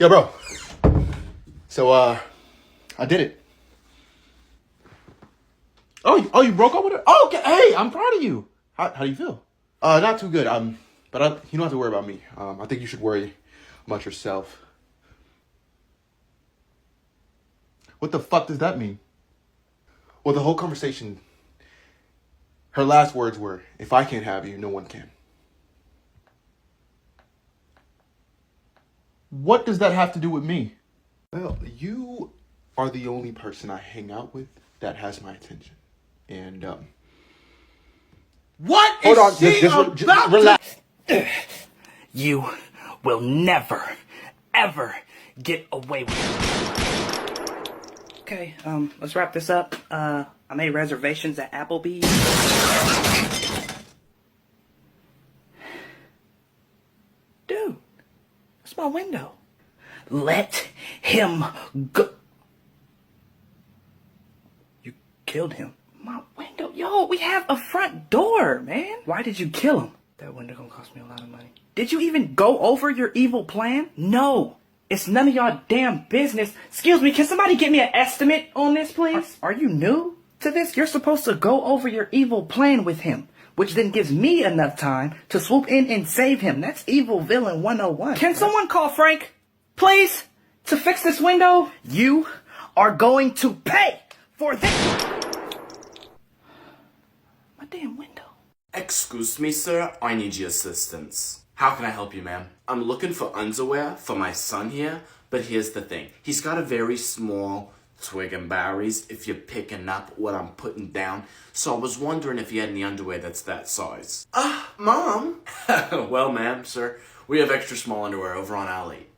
Yo, bro. So, I did it. Oh, you broke up with her? Oh, okay. Hey, I'm proud of you. How do you feel? Not too good. But you don't have to worry about me. I think you should worry about yourself. What the fuck does that mean? Well, the whole conversation, her last words were, if I can't have you, no one can. What does that have to do with me? Well, you are the only person I hang out with that has my attention. And, What hold on, is she just about relax. You will never, ever get away with it. Okay, let's wrap this up. I made reservations at Applebee's. Dude, that's my window. Let him go. You killed him. My window. Yo, we have a front door, man. Why did you kill him? That window gonna cost me a lot of money. Did you even go over your evil plan? No. It's none of y'all damn business. Excuse me, can somebody get me an estimate on this, please? Are you new to this? You're supposed to go over your evil plan with him, which then gives me enough time to swoop in and save him. That's evil villain 101. Can someone call Frank, please, to fix this window? You are going to pay for this. My damn window. Excuse me, sir. I need your assistance. How can I help you, ma'am? I'm looking for underwear for my son here, but here's the thing. He's got a very small twig and berries, if you're picking up what I'm putting down. So I was wondering if you had any underwear that's that size. Mom? Well, ma'am, sir, we have extra small underwear over on Alley.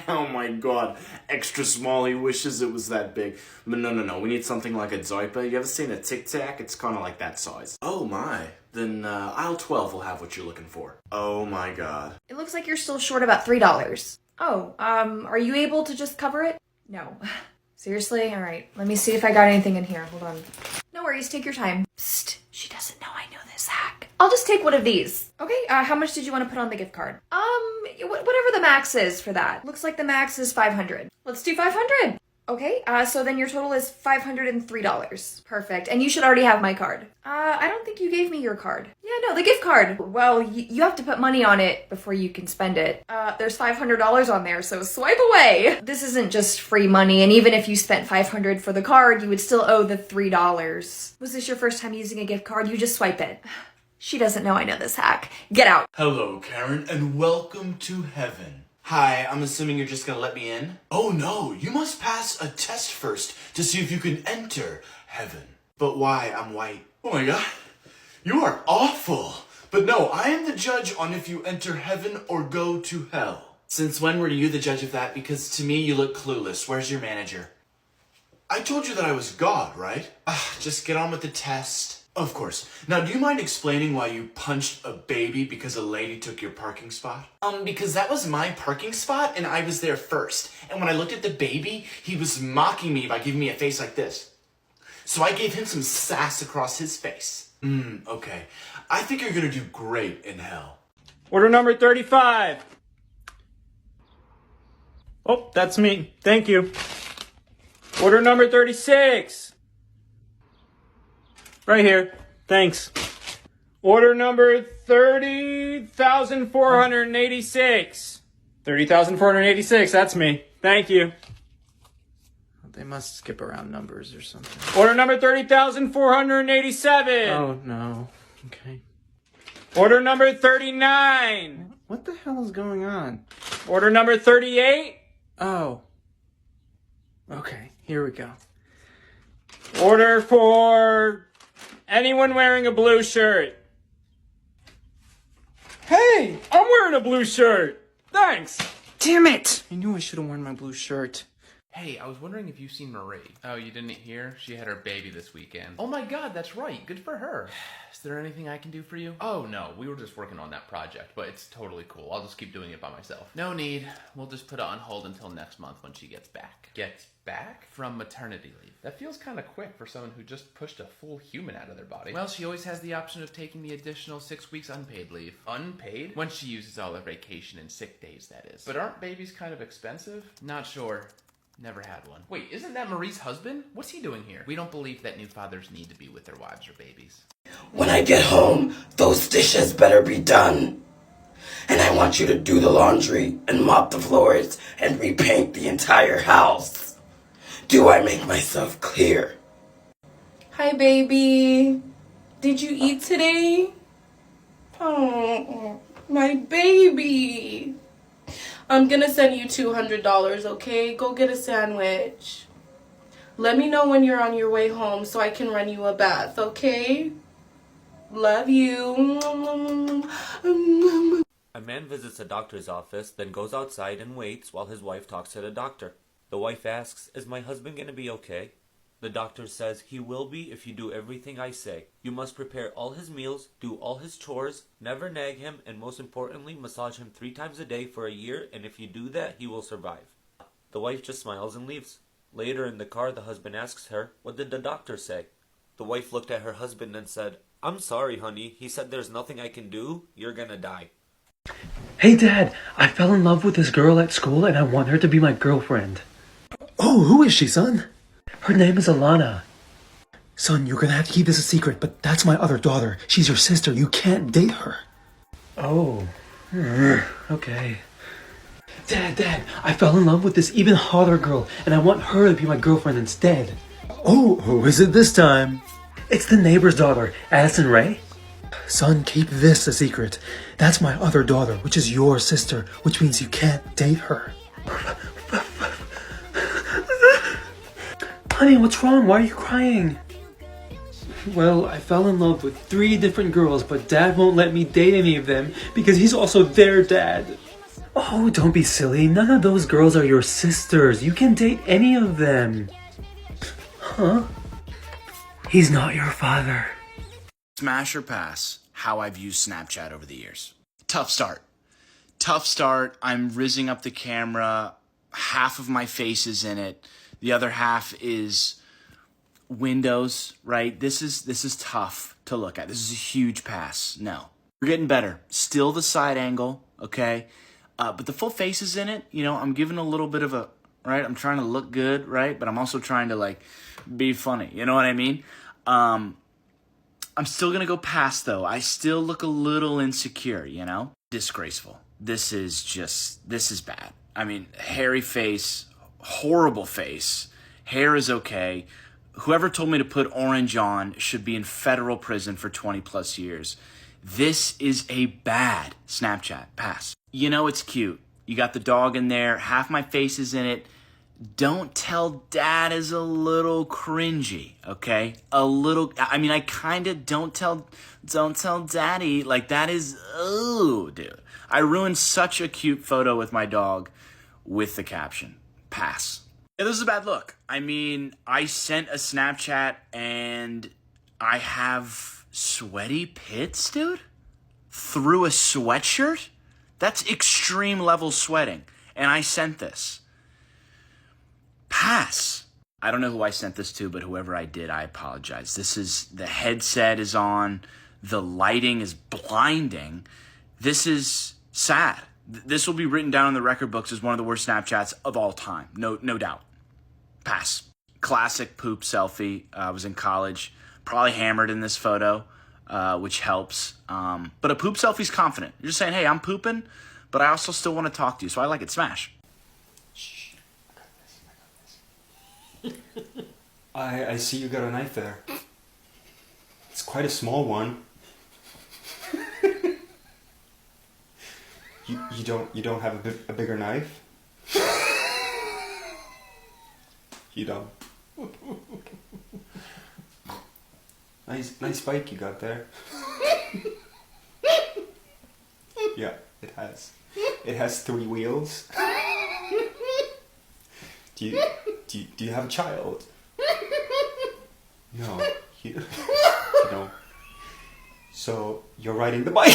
Oh my god, extra small, he wishes it was that big. But no, we need something like a diaper. You ever seen a Tic Tac? It's kind of like that size. Oh my, then aisle 12 will have what you're looking for. Oh my god. It looks like you're still short about $3. Oh, are you able to just cover it? No. Seriously? Alright, let me see if I got anything in here. Hold on. No worries, take your time. Psst, she doesn't know I know this hack. I'll just take one of these. Okay, how much did you want to put on the gift card? Whatever the max is for that. Looks like the max is $500. Let's do $500. Okay, so then your total is $503. Perfect, and you should already have my card. I don't think you gave me your card. Yeah, no, the gift card. Well, you have to put money on it before you can spend it. There's $500 on there, so swipe away. This isn't just free money, and even if you spent $500 for the card, you would still owe the $3. Was this your first time using a gift card? You just swipe it. She doesn't know I know this hack. Get out. Hello, Karen, and welcome to heaven. Hi, I'm assuming you're just gonna let me in? Oh no, you must pass a test first to see if you can enter heaven. But why? I'm white. Oh my god, you are awful. But no, I am the judge on if you enter heaven or go to hell. Since when were you the judge of that? Because to me, you look clueless. Where's your manager? I told you that I was God, right? Just get on with the test. Of course. Now, do you mind explaining why you punched a baby because a lady took your parking spot? Because that was my parking spot and I was there first. And when I looked at the baby, he was mocking me by giving me a face like this. So I gave him some sass across his face. Okay. I think you're gonna do great in hell. Order number 35. Oh, that's me. Thank you. Order number 36. Right here. Thanks. Order number 30,486. 30,486. That's me. Thank you. They must skip around numbers or something. Order number 30,487. Oh, no. Okay. Order number 39. What the hell is going on? Order number 38. Oh. Okay, here we go. Order for anyone wearing a blue shirt. Hey, I'm wearing a blue shirt. Thanks. Damn it. I knew I should have worn my blue shirt. Hey, I was wondering if you've seen Marie. Oh, you didn't hear? She had her baby this weekend. Oh my god, that's right. Good for her. Is there anything I can do for you? Oh no, we were just working on that project, but it's totally cool. I'll just keep doing it by myself. No need. We'll just put it on hold until next month when she gets back. Gets back? From maternity leave. That feels kind of quick for someone who just pushed a full human out of their body. Well, she always has the option of taking the additional 6 weeks unpaid leave. Unpaid? When she uses all her vacation and sick days, that is. But aren't babies kind of expensive? Not sure. Never had one. Wait, isn't that Marie's husband? What's he doing here? We don't believe that new fathers need to be with their wives or babies. When I get home, those dishes better be done. And I want you to do the laundry and mop the floors and repaint the entire house. Do I make myself clear? Hi, baby. Did you eat today? Oh, my baby. I'm gonna send you $200, okay? Go get a sandwich. Let me know when you're on your way home so I can run you a bath, okay? Love you. A man visits a doctor's office, then goes outside and waits while his wife talks to the doctor. The wife asks, "Is my husband going to be okay?" The doctor says, "He will be if you do everything I say. You must prepare all his meals, do all his chores, never nag him, and most importantly, massage him 3 times a day for a year, and if you do that, he will survive." The wife just smiles and leaves. Later in the car, the husband asks her, "What did the doctor say?" The wife looked at her husband and said, "I'm sorry, honey. He said there's nothing I can do. You're gonna die." Hey, Dad, I fell in love with this girl at school and I want her to be my girlfriend. Oh, who is she, son? Her name is Alana. Son, you're gonna have to keep this a secret, but that's my other daughter. She's your sister. You can't date her. Oh, okay. Dad, I fell in love with this even hotter girl and I want her to be my girlfriend instead. Oh, who is it this time? It's the neighbor's daughter, Addison Ray. Son, keep this a secret. That's my other daughter, which is your sister, which means you can't date her. Honey, what's wrong? Why are you crying? Well, I fell in love with 3 different girls, but Dad won't let me date any of them because he's also their dad. Oh, don't be silly. None of those girls are your sisters. You can date any of them. Huh? He's not your father. Smash or pass, how I've used Snapchat over the years. Tough start. Tough start. I'm rizzing up the camera. Half of my face is in it. The other half is windows, right? This is tough to look at. This is a huge pass. No. We're getting better. Still the side angle, okay? But the full face is in it. You know, I'm giving a little bit of a, right? I'm trying to look good, right? But I'm also trying to, like, be funny. You know what I mean? I'm still going to go past, though. I still look a little insecure, you know? Disgraceful. This is bad. I mean, hairy face, horrible face. Hair is okay. Whoever told me to put orange on should be in federal prison for 20 plus years. This is a bad Snapchat. Pass. You know it's cute. You got the dog in there. Half my face is in it. Don't tell Dad is a little cringy, okay? A little, I mean, I kind of don't tell Daddy. Like, that is, oh, dude. I ruined such a cute photo with my dog with the caption. Pass. Yeah, this is a bad look. I mean, I sent a Snapchat and I have sweaty pits, dude? Through a sweatshirt? That's extreme level sweating. And I sent this. Pass. I don't know who I sent this to, but whoever I did, I apologize. The headset is on. The lighting is blinding. This is sad. This will be written down in the record books as one of the worst Snapchats of all time. No doubt. Pass. Classic poop selfie. I was in college. Probably hammered in this photo, which helps. But a poop selfie's confident. You're just saying, hey, I'm pooping, but I also still want to talk to you, so I like it. Smash. I see you got a knife there. It's quite a small one. You don't have a bigger knife? You don't. Nice bike you got there. Yeah, it has. It has 3 wheels. Do you have a child? No. You know. So you're riding the bike.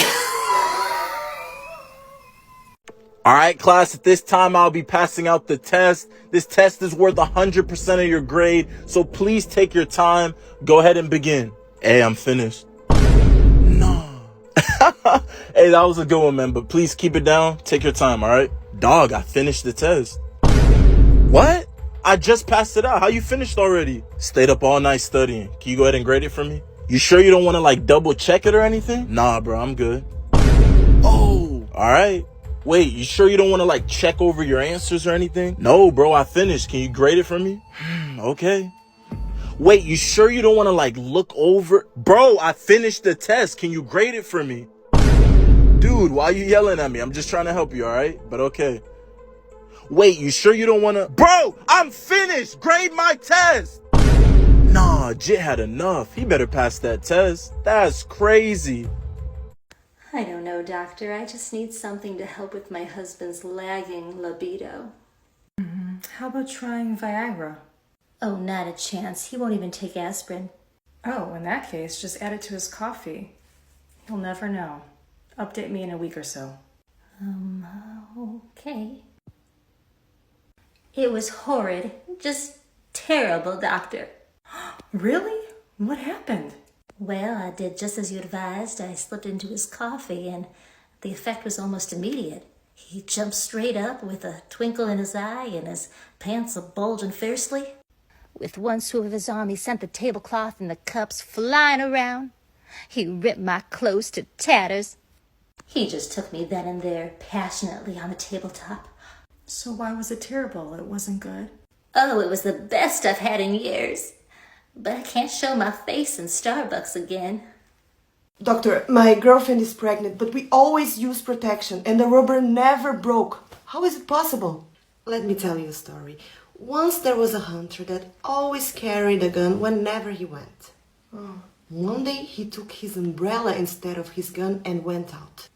All right, class, at this time, I'll be passing out the test. This test is worth 100% of your grade, so please take your time. Go ahead and begin. Hey, I'm finished. No. Hey, that was a good one, man, but please keep it down. Take your time, all right? Dog, I finished the test. What? I just passed it out. How you finished already? Stayed up all night studying. Can you go ahead and grade it for me? You sure you don't want to, like, double check it or anything? Nah, bro, I'm good. Oh, all right. Wait, you sure you don't want to, like, check over your answers or anything? No, bro, I finished. Can you grade it for me? Okay. Wait, you sure you don't want to, like, look over? Bro, I finished the test. Can you grade it for me? Dude, why are you yelling at me? I'm just trying to help you, all right? But okay. Wait, you sure you don't want to? Bro, I'm finished. Grade my test. Nah, Jit had enough. He better pass that test. That's crazy. I don't know, doctor. I just need something to help with my husband's lagging libido. How about trying Viagra? Oh, not a chance. He won't even take aspirin. Oh, in that case, just add it to his coffee. He'll never know. Update me in a week or so. Okay. It was horrid. Just terrible, doctor. Really? What happened? Well, I did just as you advised. I slipped into his coffee, and the effect was almost immediate. He jumped straight up with a twinkle in his eye and his pants a-bulging fiercely. With one swoop of his arm, he sent the tablecloth and the cups flying around. He ripped my clothes to tatters. He just took me then and there, passionately on the tabletop. So why was it terrible? It wasn't good? Oh, it was the best I've had in years. But I can't show my face in Starbucks again. Doctor, my girlfriend is pregnant, but we always use protection and the rubber never broke. How is it possible? Let me tell you a story. Once there was a hunter that always carried a gun whenever he went. One day he took his umbrella instead of his gun and went out.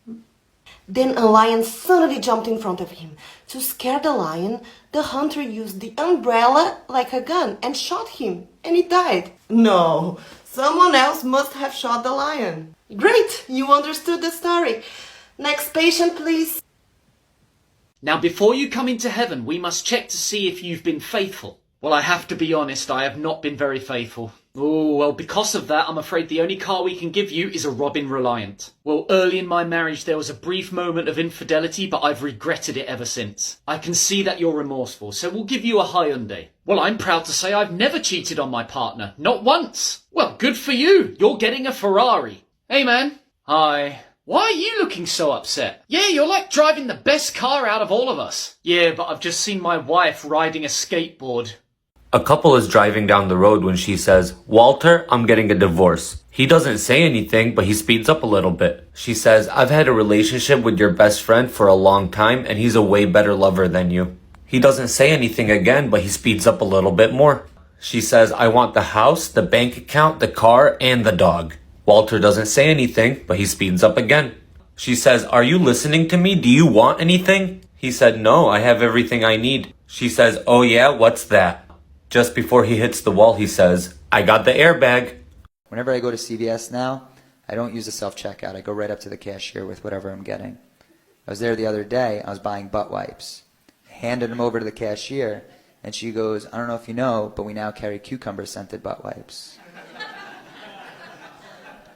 Then a lion suddenly jumped in front of him. To scare the lion, the hunter used the umbrella like a gun and shot him, and he died. No, someone else must have shot the lion. Great, you understood the story. Next patient, please. Now, before you come into heaven, we must check to see if you've been faithful. Well, I have to be honest, I have not been very faithful. Oh, well, because of that, I'm afraid the only car we can give you is a Robin Reliant. Well, early in my marriage, there was a brief moment of infidelity, but I've regretted it ever since. I can see that you're remorseful, so we'll give you a Hyundai. Well, I'm proud to say I've never cheated on my partner. Not once. Well, good for you. You're getting a Ferrari. Hey, man. Hi. Why are you looking so upset? Yeah, you're like driving the best car out of all of us. Yeah, but I've just seen my wife riding a skateboard. A couple is driving down the road when she says, "Walter, I'm getting a divorce." He doesn't say anything, but he speeds up a little bit. She says, "I've had a relationship with your best friend for a long time, and he's a way better lover than you." He doesn't say anything again, but he speeds up a little bit more. She says, "I want the house, the bank account, the car, and the dog." Walter doesn't say anything, but he speeds up again. She says, "Are you listening to me? Do you want anything?" He said, "No, I have everything I need." She says, "Oh yeah, what's that?" Just before he hits the wall, he says, "I got the airbag." Whenever I go to CVS now, I don't use the self-checkout. I go right up to the cashier with whatever I'm getting. I was there the other day. I was buying butt wipes. I handed them over to the cashier, and she goes, "I don't know if you know, but we now carry cucumber-scented butt wipes."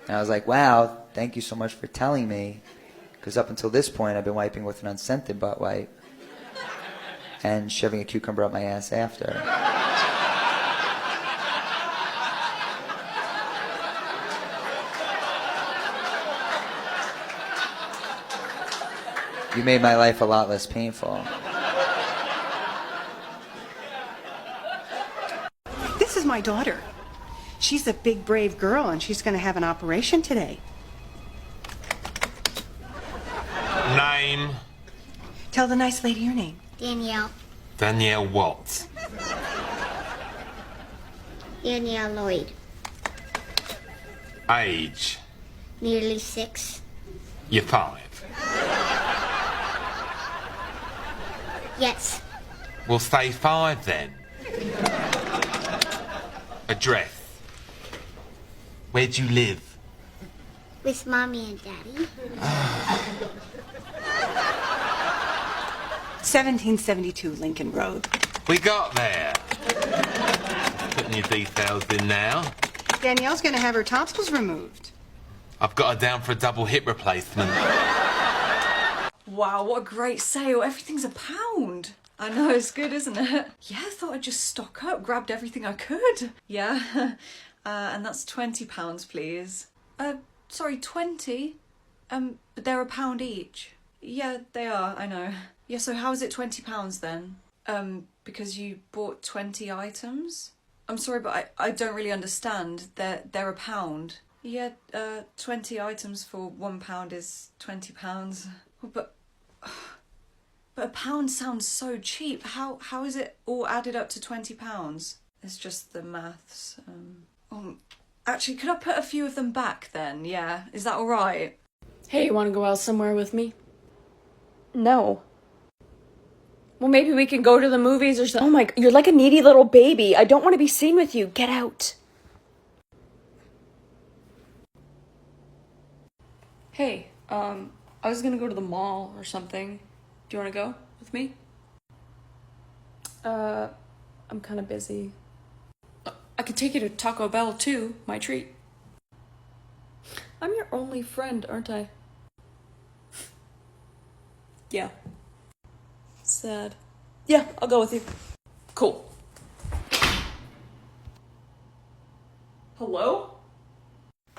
And I was like, "Wow, thank you so much for telling me, because up until this point, I've been wiping with an unscented butt wipe and shoving a cucumber up my ass after." You made my life a lot less painful. This is my daughter. She's a big, brave girl, and she's going to have an operation today. Name? Tell the nice lady your name. Danielle. Danielle what? Danielle Lloyd. Age? Nearly 6. You're 5. Yes. We'll say 5 then. Address. Where do you live? With Mommy and Daddy. 1772 Lincoln Road. We got there. Putting your details in now. Danielle's gonna have her tonsils removed. I've got her down for a double hip replacement. Wow, what a great sale. Everything's £1. I know, it's good, isn't it? Yeah, I thought I'd just stock up, grabbed everything I could. Yeah, and that's £20, please. Sorry, 20? But they're £1 each. Yeah, they are, I know. Yeah, so how is it £20 then? Because you bought 20 items? I'm sorry, but I don't really understand. They're £1. Yeah, 20 items for £1 is £20. But £1 sounds so cheap. How is it all added up to £20? It's just the maths. Actually, could I put a few of them back then? Yeah, is that all right? Hey, you want to go out somewhere with me? No. Well, maybe we can go to the movies or something. Oh my, you're like a needy little baby. I don't want to be seen with you. Get out. Hey, I was gonna go to the mall or something. Do you want to go with me? I'm kind of busy. I could take you to Taco Bell too, my treat. I'm your only friend, aren't I? Yeah. Sad. Yeah, I'll go with you. Cool. Hello?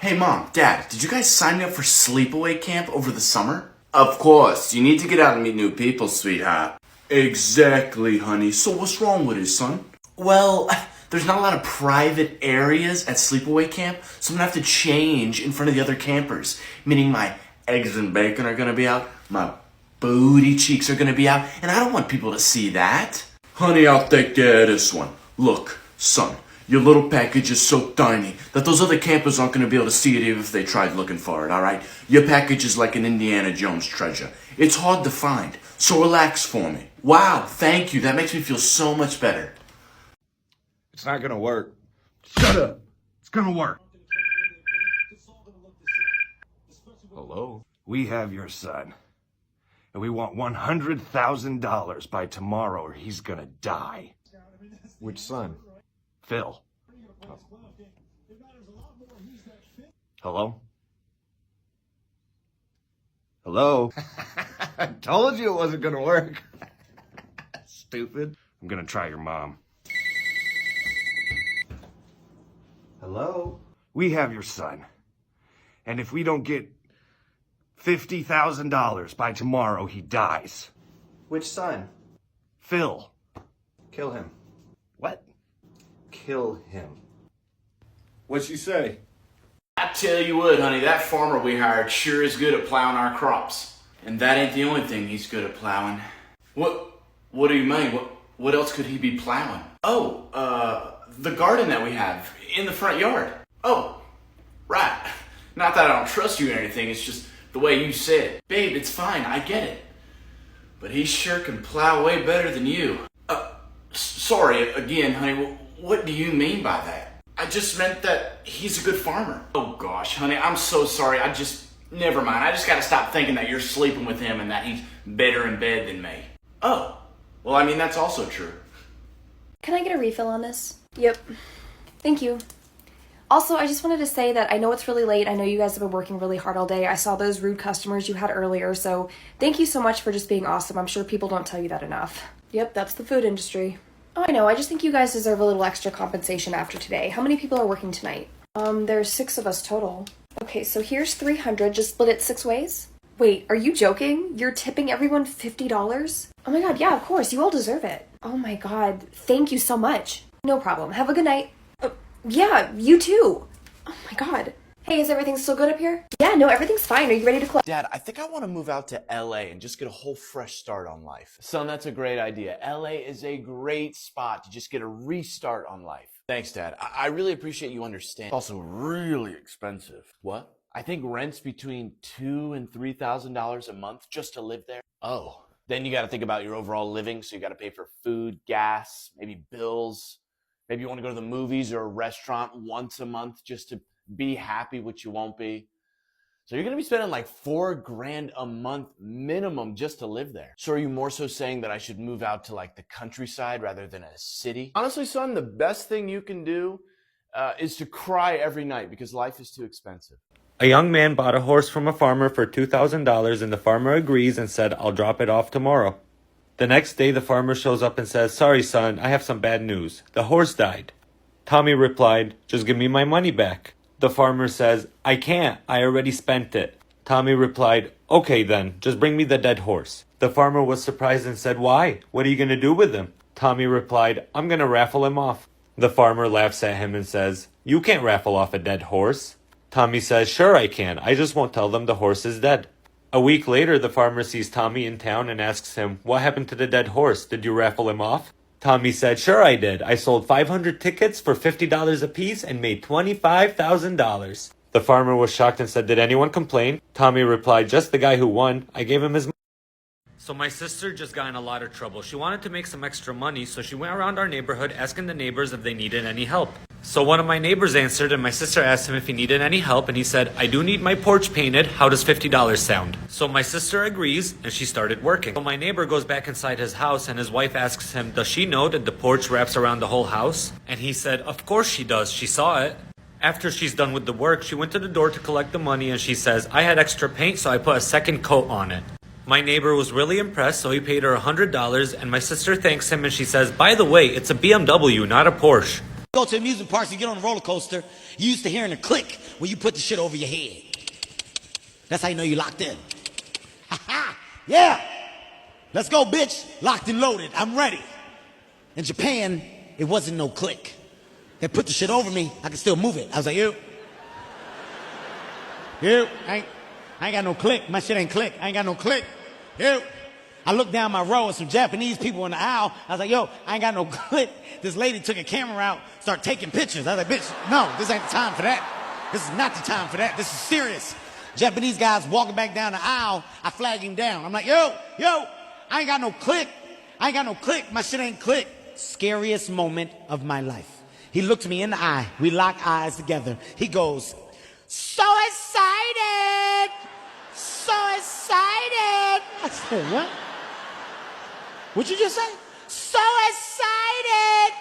Hey Mom, Dad, did you guys sign me up for sleepaway camp over the summer? Of course, you need to get out and meet new people, sweetheart. Exactly, honey. So what's wrong with it, son? Well, there's not a lot of private areas at sleepaway camp, so I'm gonna have to change in front of the other campers. Meaning my eggs and bacon are gonna be out, my booty cheeks are gonna be out, and I don't want people to see that. Honey, I'll take care of this one. Look, son, your little package is so tiny that those other campers aren't gonna be able to see it even if they tried looking for it, alright? Your package is like an Indiana Jones treasure. It's hard to find, so relax for me. Wow, thank you. That makes me feel so much better. It's not gonna work. Shut up. It's gonna work. Hello? We have your son. And we want $100,000 by tomorrow or he's gonna die. Which son? Phil. Oh. Hello? Hello? I told you it wasn't gonna work. Stupid. I'm gonna try your mom. Hello? We have your son. And if we don't get $50,000 by tomorrow, he dies. Which son? Phil. Kill him. What? Kill him. What'd she say? I tell you what, honey, that farmer we hired sure is good at plowing our crops. And that ain't the only thing he's good at plowing. What do you mean? What else could he be plowing? Oh, the garden that we have in the front yard. Oh, right. Not that I don't trust you or anything, it's just the way you said it. Babe, it's fine, I get it. But he sure can plow way better than you. Sorry, again, honey, what do you mean by that? I just meant that he's a good farmer. Oh gosh, honey, I'm so sorry. Never mind. I just gotta stop thinking that you're sleeping with him and that he's better in bed than me. Oh, well, I mean, that's also true. Can I get a refill on this? Yep. Thank you. Also, I just wanted to say that I know it's really late. I know you guys have been working really hard all day. I saw those rude customers you had earlier, so thank you so much for just being awesome. I'm sure people don't tell you that enough. Yep, that's the food industry. Oh, I know. I just think you guys deserve a little extra compensation after today. How many people are working tonight? There's 6 of us total. Okay, so here's 300. Just split it 6 ways? Wait, are you joking? You're tipping everyone $50? Oh my god, yeah, of course. You all deserve it. Oh my god. Thank you so much. No problem. Have a good night. Yeah, you too. Oh my god. Hey, is everything still good up here? Yeah, no, everything's fine. Are you ready to close? Dad, I think I want to move out to LA and just get a whole fresh start on life. Son, that's a great idea. LA is a great spot to just get a restart on life. Thanks, Dad. I really appreciate you understanding. Also really expensive. What? I think rent's between $2,000 and $3,000 a month just to live there. Oh, Then you got to think about your overall living. So you got to pay for food, gas, maybe bills. Maybe you want to go to the movies or a restaurant once a month just to be happy, which you won't be. So you're going to be spending like $4,000 a month minimum just to live there. So are you more so saying that I should move out to like the countryside rather than a city? Honestly, son, the best thing you can do is to cry every night because life is too expensive. A young man bought a horse from a farmer for $2,000 and the farmer agrees and said, I'll drop it off tomorrow. The next day, the farmer shows up and says, sorry, son, I have some bad news. The horse died. Tommy replied, just give me my money back. The farmer says, I can't. I already spent it. Tommy replied, okay then, just bring me the dead horse. The farmer was surprised and said, why? What are you going to do with him? Tommy replied, I'm going to raffle him off. The farmer laughs at him and says, you can't raffle off a dead horse. Tommy says, sure I can. I just won't tell them the horse is dead. A week later, the farmer sees Tommy in town and asks him, what happened to the dead horse? Did you raffle him off? Tommy said, sure I did. I sold 500 tickets for $50 apiece and made $25,000. The farmer was shocked and said, did anyone complain? Tommy replied, just the guy who won. I gave him his money. So my sister just got in a lot of trouble. She wanted to make some extra money, so she went around our neighborhood asking the neighbors if they needed any help. So one of my neighbors answered, and my sister asked him if he needed any help, and he said, I do need my porch painted. How does $50 sound? So my sister agrees, and she started working. So my neighbor goes back inside his house, and his wife asks him, does she know that the porch wraps around the whole house? And he said, of course she does. She saw it. After she's done with the work, she went to the door to collect the money, and she says, I had extra paint, so I put a second coat on it. My neighbor was really impressed, so he paid her $100, and my sister thanks him, and she says, by the way, it's a BMW, not a Porsche. Go to amusement parks and get on a roller coaster. You used to hearing a click when you put the shit over your head. That's how you know you locked in. Ha ha! Yeah! Let's go, bitch. Locked and loaded. I'm ready. In Japan, it wasn't no click. They put the shit over me, I could still move it. I was like, you, I ain't got no click. My shit ain't click. I ain't got no click. You. I looked down my row and some Japanese people in the aisle. I was like, yo, I ain't got no click. This lady took a camera out, started taking pictures. I was like, bitch, no, this ain't the time for that. This is not the time for that. This is serious. Japanese guys walking back down the aisle, I flag him down. I'm like, yo, I ain't got no click. I ain't got no click. My shit ain't click. Scariest moment of my life. He looked me in the eye. We lock eyes together. He goes, so excited. So excited. I said, what? What'd you just say? So excited.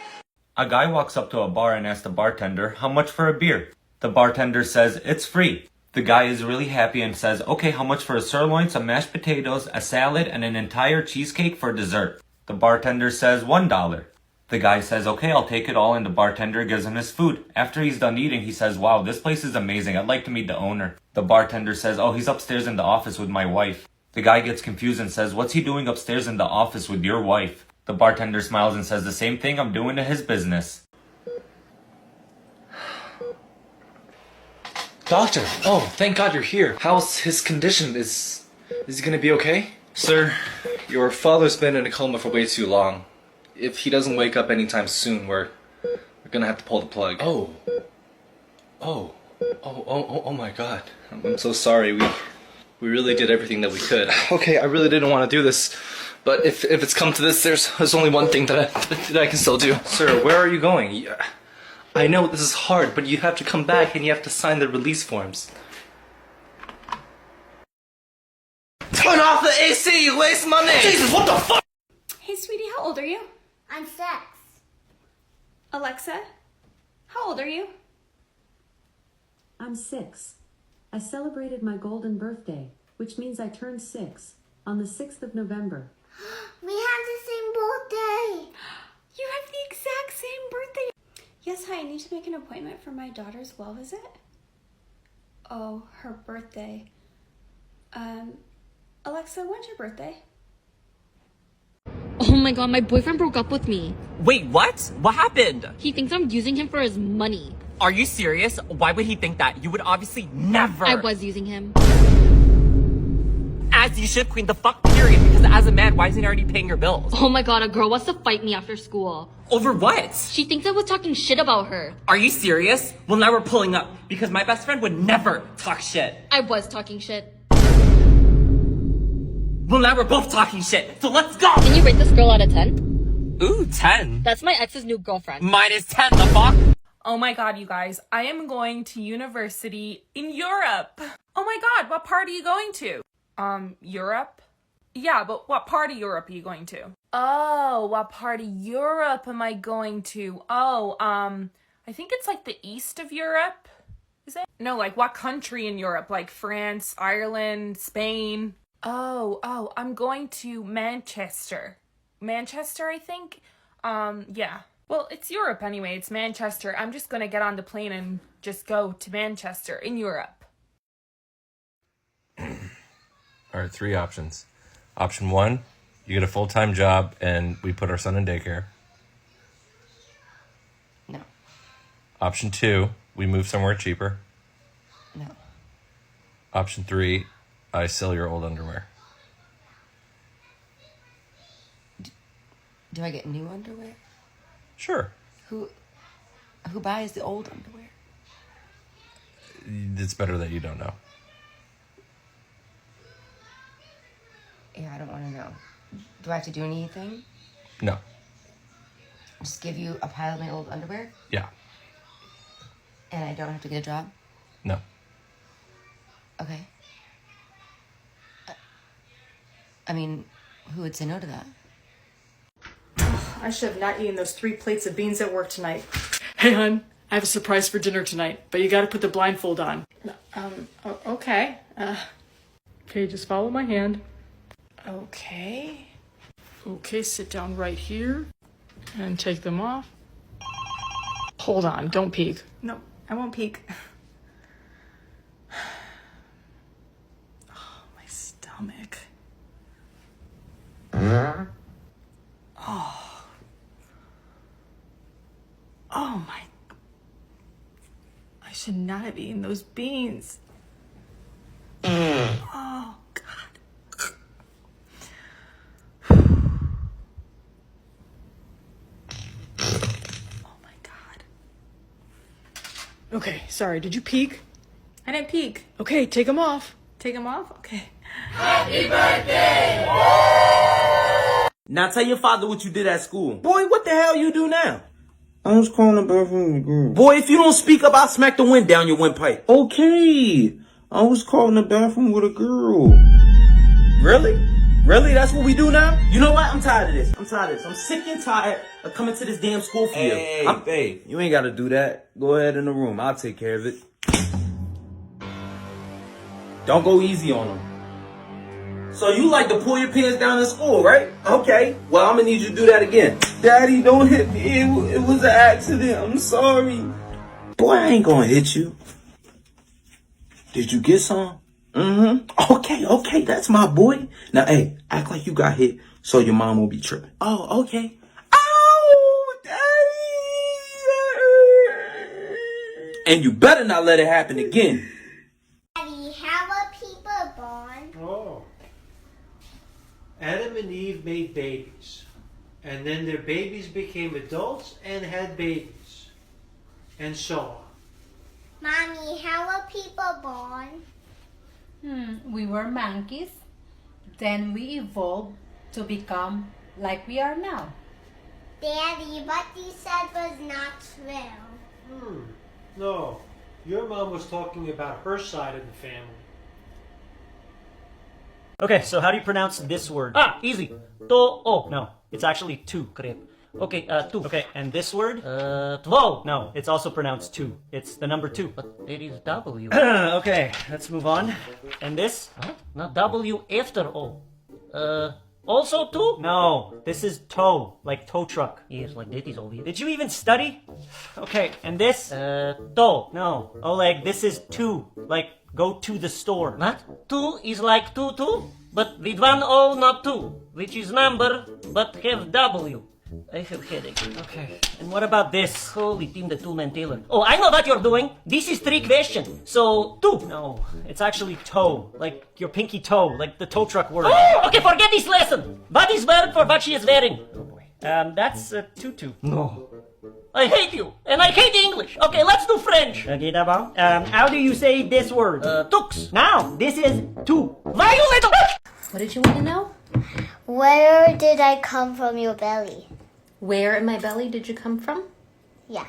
A guy walks up to a bar and asks the bartender, how much for a beer? The bartender says, it's free. The guy is really happy and says, okay, how much for a sirloin, some mashed potatoes, a salad, and an entire cheesecake for dessert? The bartender says, $1. The guy says, okay, I'll take it all, and the bartender gives him his food. After he's done eating, he says, wow, this place is amazing. I'd like to meet the owner. The bartender says, oh, he's upstairs in the office with my wife. The guy gets confused and says, what's he doing upstairs in the office with your wife? The bartender smiles and says, the same thing I'm doing to his business. Doctor, oh, thank God you're here. How's his condition? Is he gonna be okay? Sir, your father's been in a coma for way too long. If he doesn't wake up anytime soon, we're gonna have to pull the plug. Oh my God. I'm so sorry. We really did everything that we could. Okay, I really didn't want to do this, but if it's come to this, there's only one thing that I can still do. Sir, where are you going? I know this is hard, but you have to come back and you have to sign the release forms. Turn off the AC, you waste money! Jesus, what the fuck? Hey, sweetie, how old are you? I'm 6. Alexa, how old are you? I'm 6. I celebrated my golden birthday, which means I turned 6, on the 6th of November. We have the same birthday. You have the exact same birthday. Yes, hi, I need to make an appointment for my daughter's well visit. Oh, her birthday. Alexa, when's your birthday? Oh my god, my boyfriend broke up with me. Wait, what? What happened? He thinks I'm using him for his money. Are you serious? Why would he think that? You would obviously never. I was using him. As you should, queen, the fuck period. Because as a man, why isn't he already paying your bills? Oh my god, a girl wants to fight me after school. Over what? She thinks I was talking shit about her. Are you serious? Well, now we're pulling up. Because my best friend would never talk shit. I was talking shit. Well, now we're both talking shit, so let's go! Can you rate this girl out of 10? Ooh, 10. That's my ex's new girlfriend. Mine is 10, the fuck? Oh my god, you guys. I am going to university in Europe. Oh my god, what part are you going to? Europe? Yeah, but what part of Europe are you going to? Oh, what part of Europe am I going to? Oh, I think it's like the east of Europe. Is it? No, like what country in Europe? Like France, Ireland, Spain? Oh, I'm going to Manchester. Manchester, I think? Yeah. Well, it's Europe anyway. It's Manchester. I'm just gonna get on the plane and just go to Manchester in Europe. All right, 3 options. Option 1, you get a full-time job and we put our son in daycare. No. Option 2, we move somewhere cheaper. No. Option 3, I sell your old underwear. Do I get new underwear? Sure. Who buys the old underwear? It's better that you don't know. Yeah, I don't want to know. Do I have to do anything? No. Just give you a pile of my old underwear? Yeah. And I don't have to get a job? No. Okay. I mean, who would say no to that? I should have not eaten those 3 plates of beans at work tonight. Hey, hon, I have a surprise for dinner tonight, but you gotta put the blindfold on. Okay. Okay, just follow my hand. Okay. Okay, sit down right here and take them off. Hold on, don't peek. No, I won't peek. Oh, my stomach. Oh my. I should not have eaten those beans. Oh, God. Oh my God. Okay, sorry, did you peek? I didn't peek. Okay, take them off. Take them off? Okay. Happy birthday! Now tell your father what you did at school. Boy, what the hell you do now? I was calling the bathroom with a girl. Boy, if you don't speak up, I'll smack the wind down your windpipe. Okay. I was calling the bathroom with a girl. Really? Really? That's what we do now? You know what? I'm tired of this. I'm sick and tired of coming to this damn school for you. Hey, babe, you ain't gotta do that. Go ahead in the room. I'll take care of it. Don't go easy on them. So you like to pull your pants down in school, right? Okay. Well, I'm gonna need you to do that again. Daddy, don't hit me. It was an accident. I'm sorry. Boy, I ain't gonna hit you. Did you get some? Mm-hmm. Okay. That's my boy. Now, hey, act like you got hit so your mom won't be tripping. Oh, okay. Ow, Daddy. And you better not let it happen again. Daddy, how were people born? Oh. Adam and Eve made babies. And then their babies became adults and had babies. And so on. Mommy, how were people born? We were monkeys. Then we evolved to become like we are now. Daddy, what you said was not true. No. Your mom was talking about her side of the family. Okay, so how do you pronounce this word? Ah, easy. To-o. No, it's actually tu, correct. Okay, tu. Okay, and this word? Tvo. No, it's also pronounced tu. It's the number 2. But it is W. Okay, let's move on. And this? Huh? Not W after O. Also tu? No, this is tow, like tow truck. Yes, like that is over here. Did you even study? Okay, and this? To. No, Oleg, this is to, like go to the store. What? 2 is like 2, but with 1 O, not 2, which is number, but have W. I have headache. Okay, and what about this? Holy team, the two-man tailor. Oh, I know what you're doing. This is trick question. So, 2. No, it's actually toe, like your pinky toe, like the tow truck word. Oh, okay, forget this lesson. What is verb for what she is wearing? Oh boy. That's a tutu. No. I hate you, and I hate English. Okay, let's do French. Okay, d'abord. How do you say this word? Tux. Now, this is tu. Why you little... What did you want to know? Where did I come from your belly? Where in my belly did you come from? Yeah.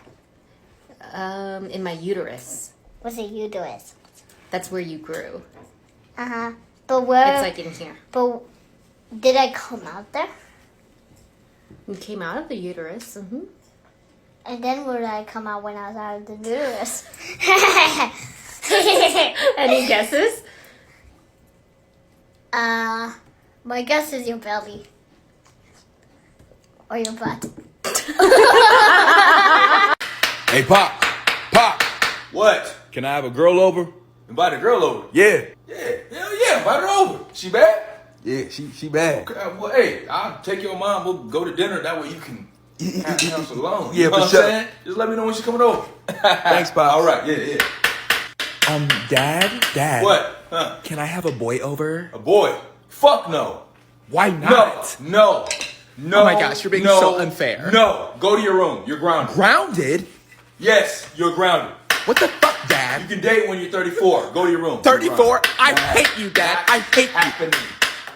In my uterus. What's a uterus? That's where you grew. Uh-huh. But where... It's like in here. But did I come out there? You came out of the uterus. Mm-hmm. And then where did I come out when I was out of the uterus? Any guesses? My guess is your belly. Or your butt. Hey, Pop. Pop. What? Can I have a girl over? Invite a girl over? Yeah. Yeah, hell yeah, invite her over. She bad? Yeah, she bad. Okay, well, hey, I'll take your mom. We'll go to dinner. That way you can have some alone. Yeah, you know for what sure. I'm saying? Just let me know when she's coming over. Thanks, Pop. All right, yeah. Dad? What? Huh? Can I have a boy over? A boy? Fuck no. Why not? No. Oh my gosh, you're being so unfair. No, go to your room. You're grounded. Grounded? Yes, you're grounded. What the fuck, Dad? You can date when you're 34. Go to your room. 34? I hate you, Dad. I hate you.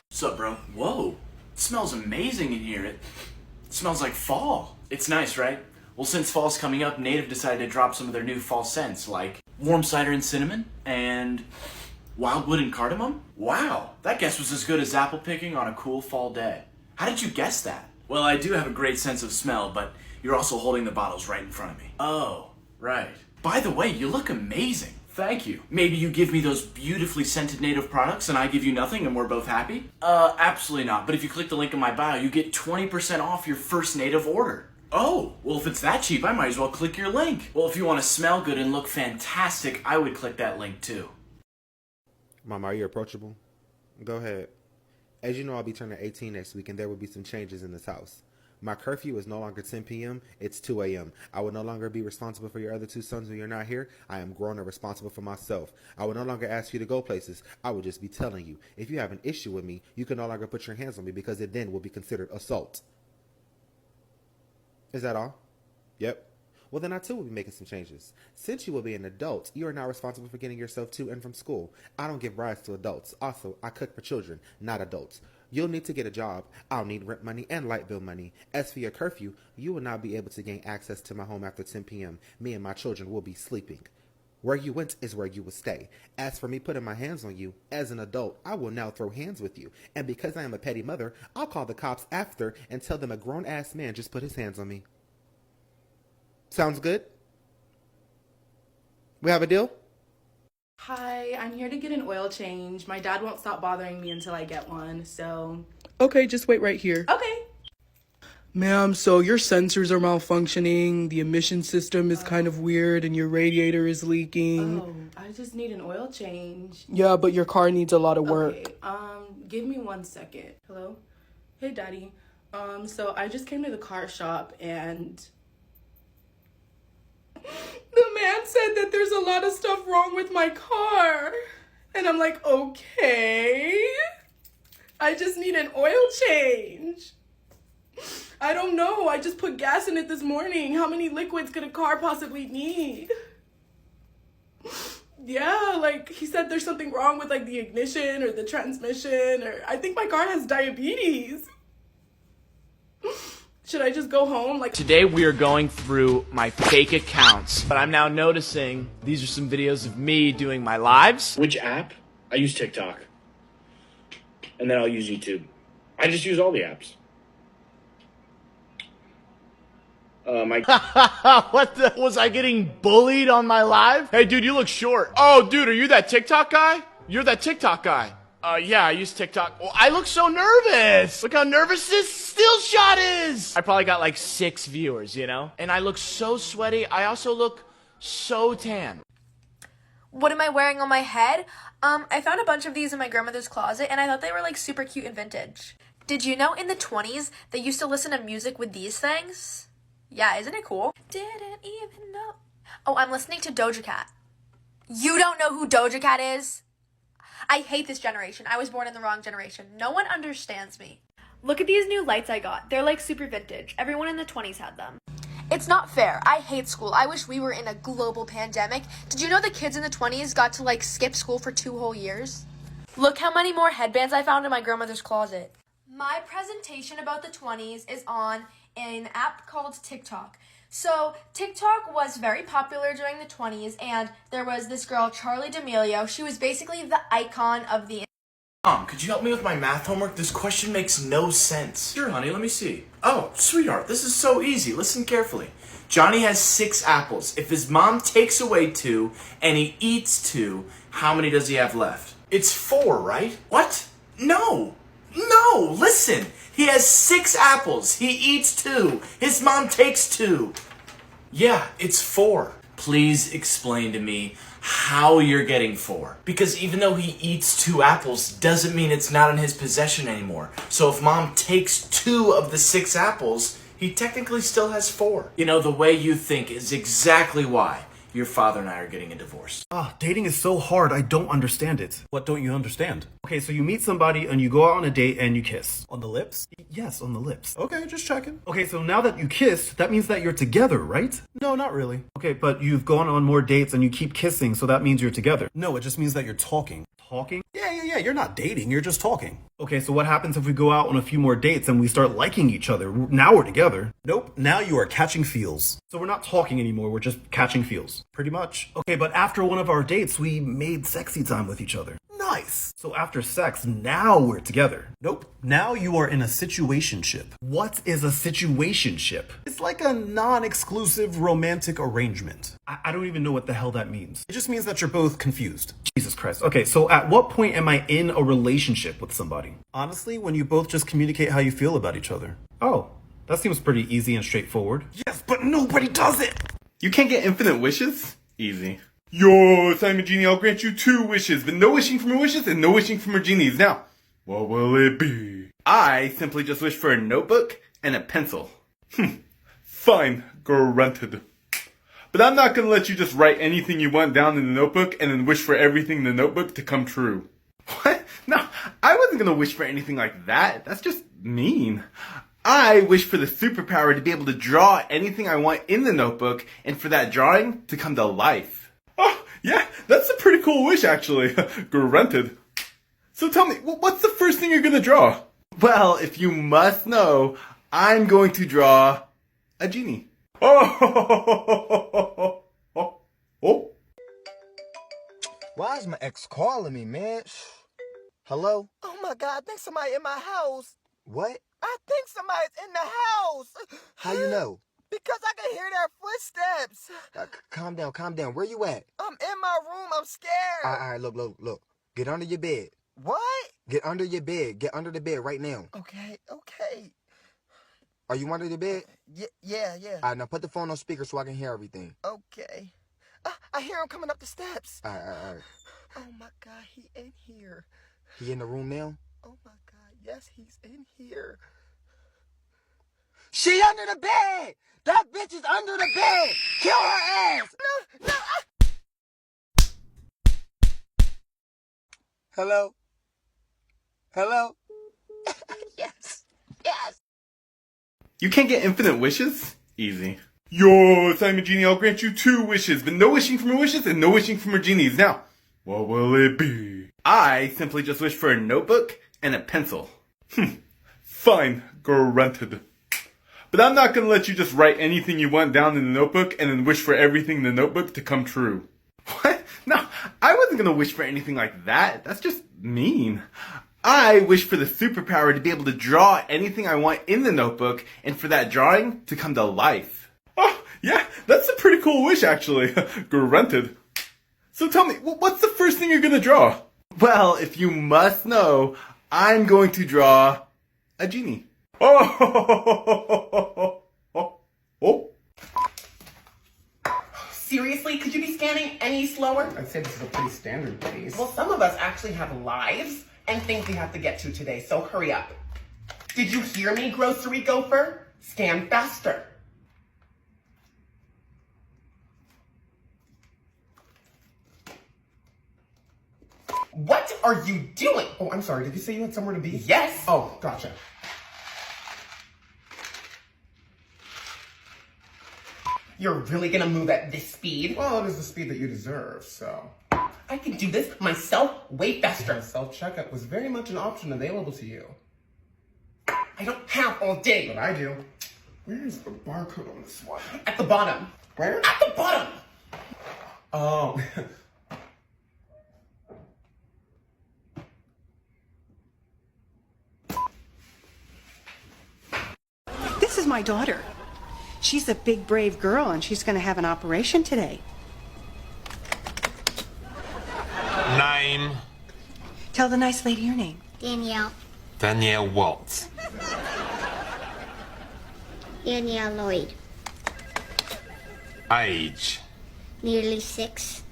What's up, bro? Whoa. It smells amazing in here. It smells like fall. It's nice, right? Well, since fall's coming up, Native decided to drop some of their new fall scents, like warm cider and cinnamon, and wildwood and cardamom. Wow, that guess was as good as apple picking on a cool fall day. How did you guess that? Well, I do have a great sense of smell, but you're also holding the bottles right in front of me. Oh, right. By the way, you look amazing. Thank you. Maybe you give me those beautifully scented Native products and I give you nothing and we're both happy? Absolutely not. But if you click the link in my bio, you get 20% off your first Native order. Oh, well if it's that cheap, I might as well click your link. Well, if you want to smell good and look fantastic, I would click that link too. Mom, are you approachable? Go ahead. As you know, I'll be turning 18 next week and there will be some changes in this house. My curfew is no longer 10 p.m., it's 2 a.m. I will no longer be responsible for your other two sons when you're not here. I am grown and responsible for myself. I will no longer ask you to go places. I will just be telling you. If you have an issue with me, you can no longer put your hands on me because it then will be considered assault. Is that all? Yep. Well, then I too will be making some changes. Since you will be an adult, you are now responsible for getting yourself to and from school. I don't give rides to adults. Also, I cook for children, not adults. You'll need to get a job. I'll need rent money and light bill money. As for your curfew, you will not be able to gain access to my home after 10 p.m. Me and my children will be sleeping. Where you went is where you will stay. As for me putting my hands on you, as an adult, I will now throw hands with you. And because I am a petty mother, I'll call the cops after and tell them a grown-ass man just put his hands on me. Sounds good? We have a deal? Hi, I'm here to get an oil change. My dad won't stop bothering me until I get one, so... Okay, just wait right here. Okay. Ma'am, so your sensors are malfunctioning, the emission system is kind of weird, and your radiator is leaking. Oh, I just need an oil change. Yeah, but your car needs a lot of work. Okay, give me 1 second. Hello? Hey, Daddy. So I just came to the car shop, and... the man said that there's a lot of stuff wrong with my car. And I'm like, okay. I just need an oil change. I don't know. I just put gas in it this morning. How many liquids could a car possibly need? Yeah, like he said there's something wrong with like the ignition or the transmission, or I think my car has diabetes. Should I just go home? Like today we are going through my fake accounts, but I'm now noticing these are some videos of me doing my lives. Which app? I use TikTok. And then I'll use YouTube. I just use all the apps. What the? Was I getting bullied on my live? Hey dude, you look short. Oh dude, are you that TikTok guy? You're that TikTok guy. Yeah, I use TikTok. Well, I look so nervous. Look how nervous this still shot is. I probably got like 6 viewers, you know? And I look so sweaty. I also look so tan. What am I wearing on my head? I found a bunch of these in my grandmother's closet and I thought they were like super cute and vintage. Did you know in the 20s they used to listen to music with these things? Yeah, isn't it cool? Didn't even know. Oh, I'm listening to Doja Cat. You don't know who Doja Cat is? I hate this generation. I was born in the wrong generation. No one understands me. Look at these new lights I got. They're like super vintage. Everyone in the 20s had them. It's not fair. I hate school. I wish we were in a global pandemic. Did you know the kids in the 20s got to like skip school for 2 whole years? Look how many more headbands I found in my grandmother's closet. My presentation about the 20s is on an app called TikTok. So TikTok was very popular during the 20s, and there was this girl, Charlie D'Amelio. She was basically the icon of the... Mom, could you help me with my math homework? This question makes no sense. Sure, honey, let me see. Oh, sweetheart, this is so easy. Listen carefully. Johnny has 6 apples. If his mom takes away 2 and he eats 2, how many does he have left? It's 4, right? What? No, listen. He has 6 apples. He eats 2. His mom takes 2. Yeah, it's 4. Please explain to me how you're getting 4. Because even though he eats 2 apples, doesn't mean it's not in his possession anymore. So if mom takes 2 of the 6 apples, he technically still has 4. You know, the way you think is exactly why your father and I are getting a divorce. Dating is so hard, I don't understand it. What don't you understand? Okay, so you meet somebody and you go out on a date and you kiss. On the lips? Yes, on the lips. Okay, just checking. Okay, so now that you kissed, that means that you're together, right? No, not really. Okay, but you've gone on more dates and you keep kissing, so that means you're together. No, it just means that you're talking. Talking? Yeah, you're not dating, you're just talking. Okay, so what happens if we go out on a few more dates and we start liking each other? Now we're together. Nope, now you are catching feels. So we're not talking anymore, we're just catching feels. Pretty much. Okay, but after one of our dates, we made sexy time with each other. Nice. So after sex, now we're together. Nope. Now you are in a situationship. What is a situationship? It's like a non-exclusive romantic arrangement. I don't even know what the hell that means. It just means that you're both confused. Jesus Christ. Okay, so at what point am I in a relationship with somebody? Honestly, when you both just communicate how you feel about each other. Oh, that seems pretty easy and straightforward. Yes, but nobody does it! You can't get infinite wishes? Easy. Yo, Simon Genie, I'll grant you 2 wishes, but no wishing for more wishes and no wishing for more genies. Now, what will it be? I simply just wish for a notebook and a pencil. Fine, granted. But I'm not gonna let you just write anything you want down in the notebook and then wish for everything in the notebook to come true. What? No, I wasn't gonna wish for anything like that. That's just mean. I wish for the superpower to be able to draw anything I want in the notebook and for that drawing to come to life. Oh, yeah, that's a pretty cool wish, actually. Granted. So tell me, what's the first thing you're gonna draw? Well, if you must know, I'm going to draw a genie. Oh! Why is my ex calling me, man? Hello? Oh my God, I think somebody in my house. What? I think somebody's in the house. How you know? Because I can hear their footsteps. Calm down. Where you at? I'm in my room. I'm scared. All right, look. Get under your bed. What? Get under your bed. Get under the bed right now. Okay. Are you under the bed? Yeah. All right, now put the phone on speaker so I can hear everything. Okay. I hear him coming up the steps. All right. Oh my God, he in here. He in the room now? Oh my God, yes, he's in here. She under the bed! That bitch is under the bed! Kill her ass! No. Hello? Yes. You can't get infinite wishes? Easy. Yo, Simon Genie, I'll grant you 2 wishes, but no wishing for more wishes and no wishing for more genies. Now, what will it be? I simply just wish for a notebook and a pencil. Fine, granted. But I'm not gonna let you just write anything you want down in the notebook and then wish for everything in the notebook to come true. What? No, I wasn't gonna wish for anything like that. That's just mean. I wish for the superpower to be able to draw anything I want in the notebook and for that drawing to come to life. Oh, yeah, that's a pretty cool wish, actually. Granted. So tell me, what's the first thing you're gonna draw? Well, if you must know, I'm going to draw a genie. Oh! Seriously, could you be scanning any slower? I'd say this is a pretty standard pace. Well, some of us actually have lives and things we have to get to today, so hurry up. Did you hear me, grocery gopher? Scan faster. What are you doing? Oh, I'm sorry. Did you say you had somewhere to be? Yes. Oh, gotcha. You're really gonna move at this speed? Well, it is the speed that you deserve, so. I can do this myself way faster. Self-checkout was very much an option available to you. I don't have all day. But I do. Where's the barcode on this one? At the bottom. Where? At the bottom. Oh. This is my daughter. She's a big, brave girl, and she's going to have an operation today. Name? Tell the nice lady your name. Danielle. Danielle what? Danielle Lloyd. Age? Nearly 6.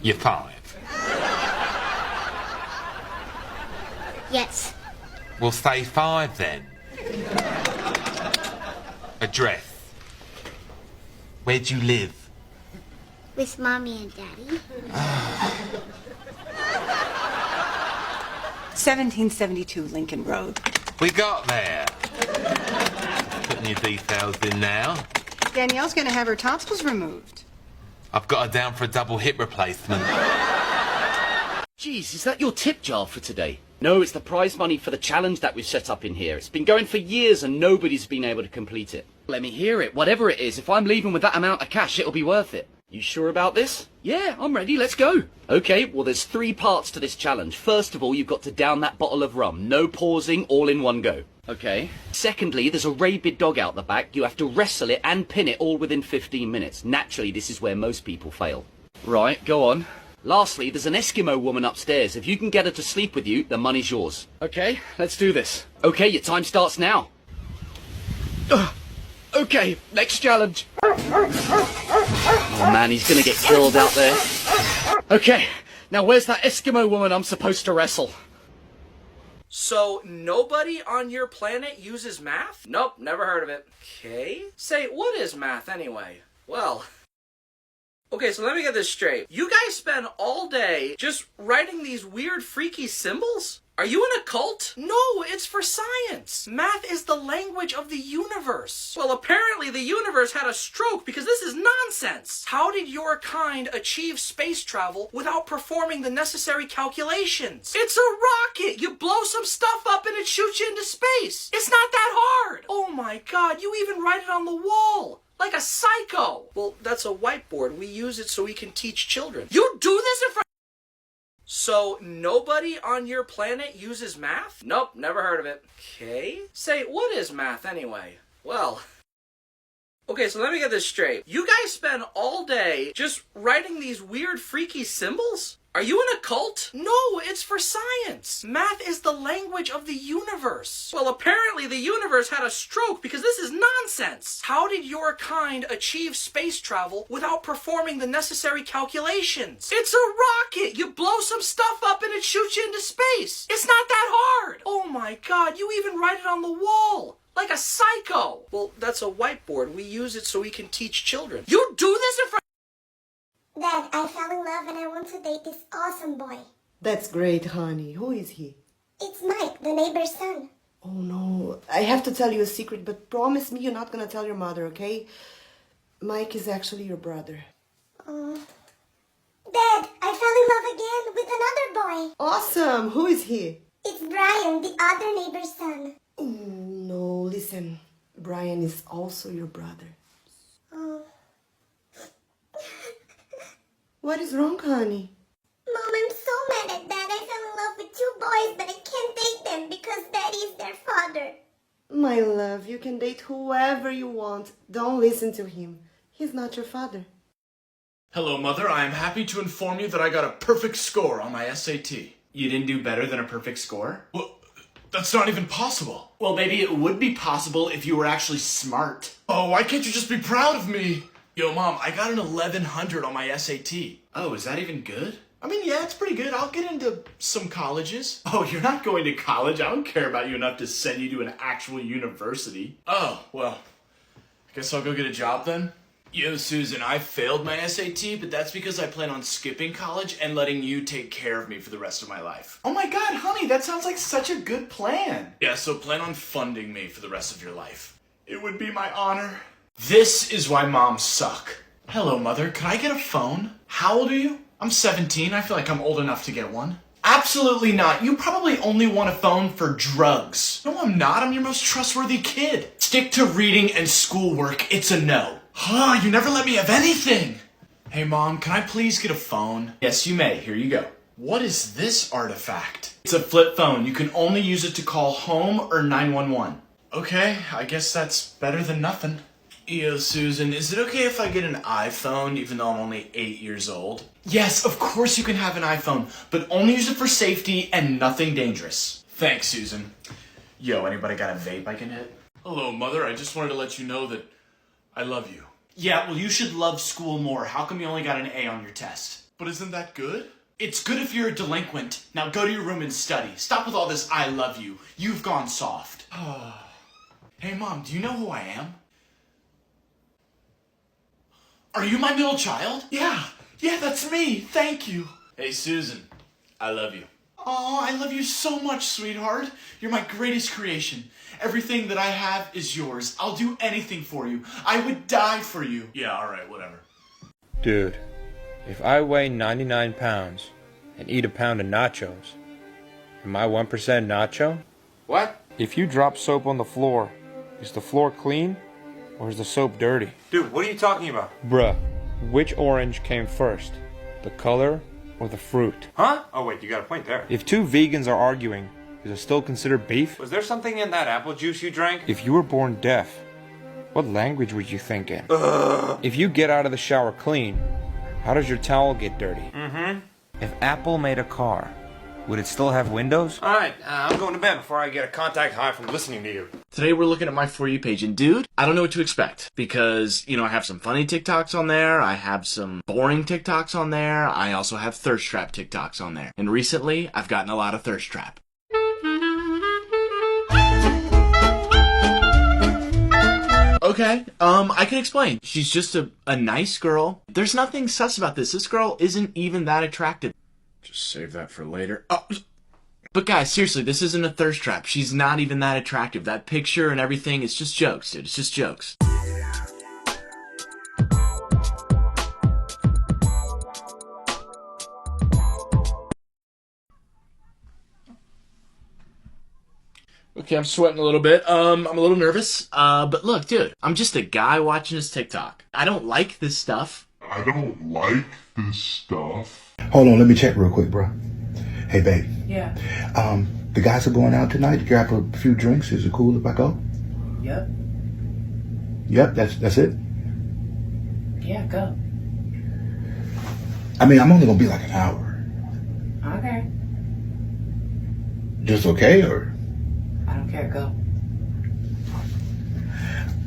You're 5. Yes. We'll say 5 then. Address? Where do you live? With Mommy and Daddy. 1772 Lincoln Road. We got there. Putting your details in now. Danielle's going to have her tonsils removed. I've got her down for a double hip replacement. Geez, is that your tip jar for today? No, it's the prize money for the challenge that we've set up in here. It's been going for years and nobody's been able to complete it. Let me hear it. Whatever it is, if I'm leaving with that amount of cash, it'll be worth it. You sure about this? Yeah, I'm ready. Let's go. Okay, well, there's 3 parts to this challenge. First of all, you've got to down that bottle of rum. No pausing, all in one go. Okay. Secondly, there's a rabid dog out the back. You have to wrestle it and pin it all within 15 minutes. Naturally, this is where most people fail. Right, go on. Lastly, there's an Eskimo woman upstairs. If you can get her to sleep with you, the money's yours. Okay, let's do this. Okay, your time starts now. Okay, next challenge. Oh man, he's gonna get killed out there. Okay, now where's that Eskimo woman I'm supposed to wrestle? So, nobody on your planet uses math? Nope, never heard of it. Okay. Say, what is math anyway? Well... Okay, so let me get this straight. You guys spend all day just writing these weird, freaky symbols? Are you in a cult? No, it's for science. Math is the language of the universe. Well, apparently the universe had a stroke because this is nonsense. How did your kind achieve space travel without performing the necessary calculations? It's a rocket. You blow some stuff up and it shoots you into space. It's not that hard. Oh my god, you even write it on the wall. Like a psycho. Well, that's a whiteboard. We use it so we can teach children. You do this in front... So, nobody on your planet uses math? Nope, never heard of it. Okay. Say, what is math anyway? Well... Okay, so let me get this straight. You guys spend all day just writing these weird, freaky symbols? Are you in a cult? No, it's for science. Math is the language of the universe. Well, apparently the universe had a stroke because this is nonsense. How did your kind achieve space travel without performing the necessary calculations? It's a rocket. You blow some stuff up and it shoots you into space. It's not that hard. Oh my god, you even write it on the wall. Like a psycho. Well, that's a whiteboard. We use it so we can teach children. You do this in front... Dad, I fell in love and I want to date this awesome boy. That's great, honey. Who is he? It's Mike, the neighbor's son. Oh, no. I have to tell you a secret, but promise me you're not gonna tell your mother, okay? Mike is actually your brother. Dad, I fell in love again with another boy. Awesome! Who is he? It's Brian, the other neighbor's son. Oh, no, listen. Brian is also your brother. Oh. What is wrong, honey? Mom, I'm so mad at Dad. I fell in love with 2 boys, but I can't date them because Daddy is their father. My love, you can date whoever you want. Don't listen to him. He's not your father. Hello, Mother. I am happy to inform you that I got a perfect score on my SAT. You didn't do better than a perfect score? Well, that's not even possible. Well, maybe it would be possible if you were actually smart. Oh, why can't you just be proud of me? Yo, Mom, I got an 1100 on my SAT. Oh, is that even good? I mean, yeah, it's pretty good. I'll get into some colleges. Oh, you're not going to college? I don't care about you enough to send you to an actual university. Oh, well, I guess I'll go get a job then. Yo, Susan, I failed my SAT, but that's because I plan on skipping college and letting you take care of me for the rest of my life. Oh my god, honey, that sounds like such a good plan. Yeah, so plan on funding me for the rest of your life. It would be my honor. This is why moms suck. Hello, Mother. Can I get a phone? How old are you? I'm 17. I feel like I'm old enough to get one. Absolutely not. You probably only want a phone for drugs. No, I'm not. I'm your most trustworthy kid. Stick to reading and schoolwork. It's a no. Huh, you never let me have anything. Hey, Mom, can I please get a phone? Yes, you may. Here you go. What is this artifact? It's a flip phone. You can only use it to call home or 911. Okay, I guess that's better than nothing. Yo, Susan, is it okay if I get an iPhone even though I'm only 8 years old? Yes, of course you can have an iPhone, but only use it for safety and nothing dangerous. Thanks, Susan. Yo, anybody got a vape I can hit? Hello, Mother. I just wanted to let you know that I love you. Yeah, well, you should love school more. How come you only got an A on your test? But isn't that good? It's good if you're a delinquent. Now go to your room and study. Stop with all this I love you. You've gone soft. Hey, Mom, do you know who I am? Are you my middle child? Yeah, that's me. Thank you. Hey, Susan, I love you. Oh, I love you so much, sweetheart. You're my greatest creation. Everything that I have is yours. I'll do anything for you. I would die for you. Yeah, all right, whatever. Dude, if I weigh 99 pounds and eat a pound of nachos, am I 1% nacho? What? If you drop soap on the floor, is the floor clean or is the soap dirty? Dude, what are you talking about? Bruh, which orange came first? The color or the fruit? Huh? Oh wait, you got a point there. If two vegans are arguing, is it still considered beef? Was there something in that apple juice you drank? If you were born deaf, what language were you thinking? If you get out of the shower clean, how does your towel get dirty? If Apple made a car, would it still have windows? Alright, I'm going to bed before I get a contact high from listening to you. Today we're looking at my For You page, and dude, I don't know what to expect because, I have some funny TikToks on there, I have some boring TikToks on there, I also have thirst trap TikToks on there. And recently, I've gotten a lot of thirst trap. Okay, I can explain. She's just a nice girl. There's nothing sus about this. This girl isn't even that attractive. Just save that for later. Oh, but guys, seriously, this isn't a thirst trap. She's not even that attractive. That picture and everything, it's just jokes, dude. It's just jokes. Okay, I'm sweating a little bit. I'm a little nervous. But look, dude, I'm just a guy watching his TikTok. I don't like this stuff. Hold on, let me check real quick, bro. Hey, babe. Yeah. The guys are going out tonight to grab a few drinks. Is it cool if I go? Yep. Yep, that's it. Yeah, go. I mean, I'm only gonna be like an hour. Okay. Just okay, or? I don't care, go.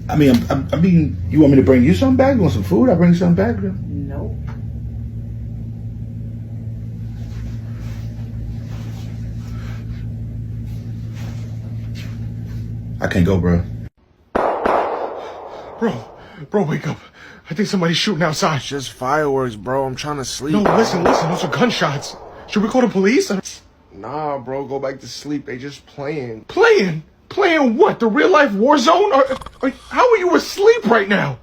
I mean, you want me to bring you something back? You want some food? I'll bring you something back. Nope. I can't go, bro. Bro, wake up. I think somebody's shooting outside. Just fireworks, bro. I'm trying to sleep. No, listen, those are gunshots. Should we call the police? Nah, bro, go back to sleep. They just playing. Playing? Playing what? The real life war zone? How are you asleep right now?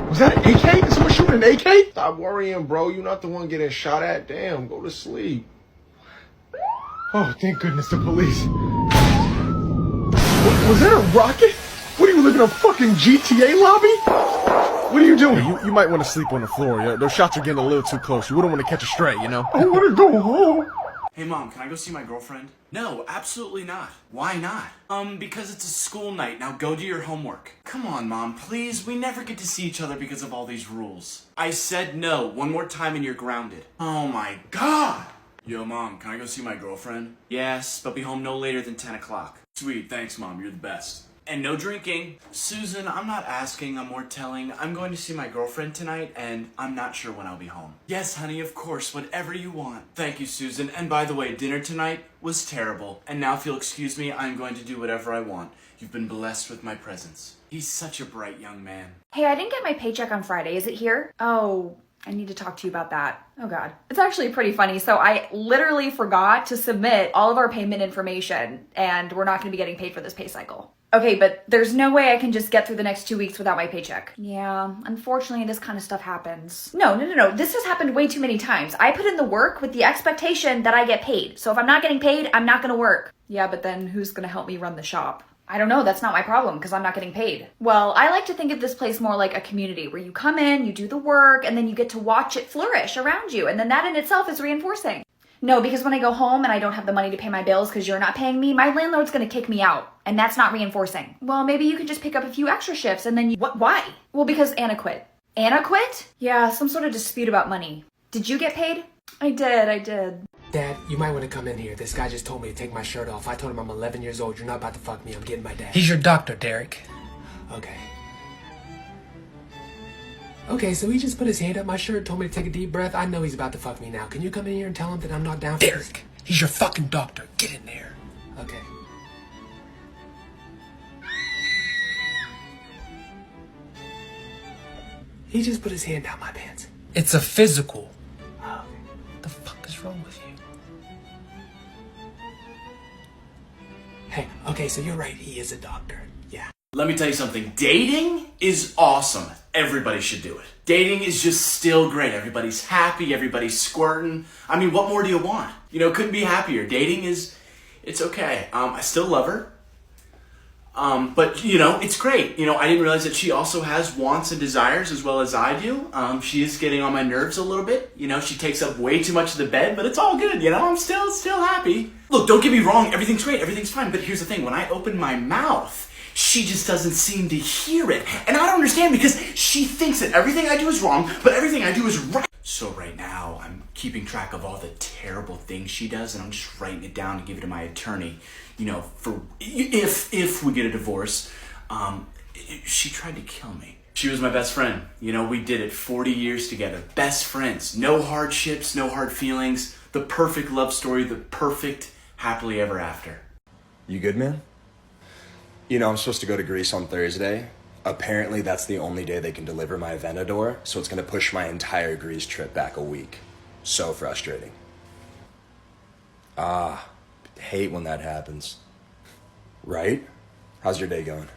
Was that an AK? Is someone shooting an AK? Stop worrying, bro. You're not the one getting shot at. Damn, go to sleep. Oh, thank goodness the police. Was that a rocket? What are you living in a fucking GTA lobby? What are you doing? You might want to sleep on the floor. Yeah? Those shots are getting a little too close. You wouldn't want to catch a stray, you know? I want to go home. Hey, Mom, can I go see my girlfriend? No, absolutely not. Why not? Because it's a school night. Now go do your homework. Come on, Mom, please. We never get to see each other because of all these rules. I said no. One more time and you're grounded. Oh my God. Yo, Mom, can I go see my girlfriend? Yes, but be home no later than 10 o'clock. Sweet, thanks, Mom. You're the best. And no drinking. Susan, I'm not asking, I'm more telling. I'm going to see my girlfriend tonight, and I'm not sure when I'll be home. Yes, honey, of course, whatever you want. Thank you, Susan. And by the way, dinner tonight was terrible. And now if you'll excuse me, I'm going to do whatever I want. You've been blessed with my presence. He's such a bright young man. Hey, I didn't get my paycheck on Friday. Is it here? Oh, I need to talk to you about that. Oh God. It's actually pretty funny. So I literally forgot to submit all of our payment information and we're not going to be getting paid for this pay cycle. Okay, but there's no way I can just get through the next 2 weeks without my paycheck. Yeah, unfortunately this kind of stuff happens. No. This has happened way too many times. I put in the work with the expectation that I get paid. So if I'm not getting paid, I'm not gonna work. Yeah, but then who's gonna help me run the shop? I don't know, that's not my problem because I'm not getting paid. Well, I like to think of this place more like a community where you come in, you do the work, and then you get to watch it flourish around you. And then that in itself is reinforcing. No, because when I go home and I don't have the money to pay my bills because you're not paying me, my landlord's gonna kick me out. And that's not reinforcing. Well, maybe you can just pick up a few extra shifts and then you... What? Why? Well, because Anna quit. Anna quit? Yeah, some sort of dispute about money. Did you get paid? I did. Dad, you might want to come in here. This guy just told me to take my shirt off. I told him I'm 11 years old. You're not about to fuck me. I'm getting my dad. He's your doctor, Derek. Okay. Okay, so he just put his hand up my shirt, told me to take a deep breath. I know he's about to fuck me now. Can you come in here and tell him that I'm not down for this? Derek, he's your fucking doctor. Get in there. Okay. He just put his hand down my pants. It's a physical. Oh, okay. What the fuck is wrong with you? Hey, okay, so you're right. He is a doctor. Yeah. Let me tell you something. Dating is awesome. Everybody should do it. Dating is just still great. Everybody's happy. Everybody's squirting. I mean, what more do you want? You know, couldn't be happier. Dating is, it's okay. I still love her. But, you know, it's great. You know, I didn't realize that she also has wants and desires as well as I do. She is getting on my nerves a little bit. You know, she takes up way too much of the bed, but it's all good. You know, I'm still happy. Look, don't get me wrong. Everything's great. Everything's fine. But here's the thing. When I open my mouth, she just doesn't seem to hear it. And I don't understand because she thinks that everything I do is wrong, but everything I do is right. So right now, I'm keeping track of all the terrible things she does, and I'm just writing it down to give it to my attorney. You know, for if we get a divorce. She tried to kill me. She was my best friend. You know, we did it 40 years together. Best friends. No hardships, no hard feelings. The perfect love story, the perfect happily ever after. You good, man? You know, I'm supposed to go to Greece on Thursday. Apparently that's the only day they can deliver my Aventador, so it's gonna push my entire Greece trip back a week. So frustrating. Hate when that happens. Right? How's your day going?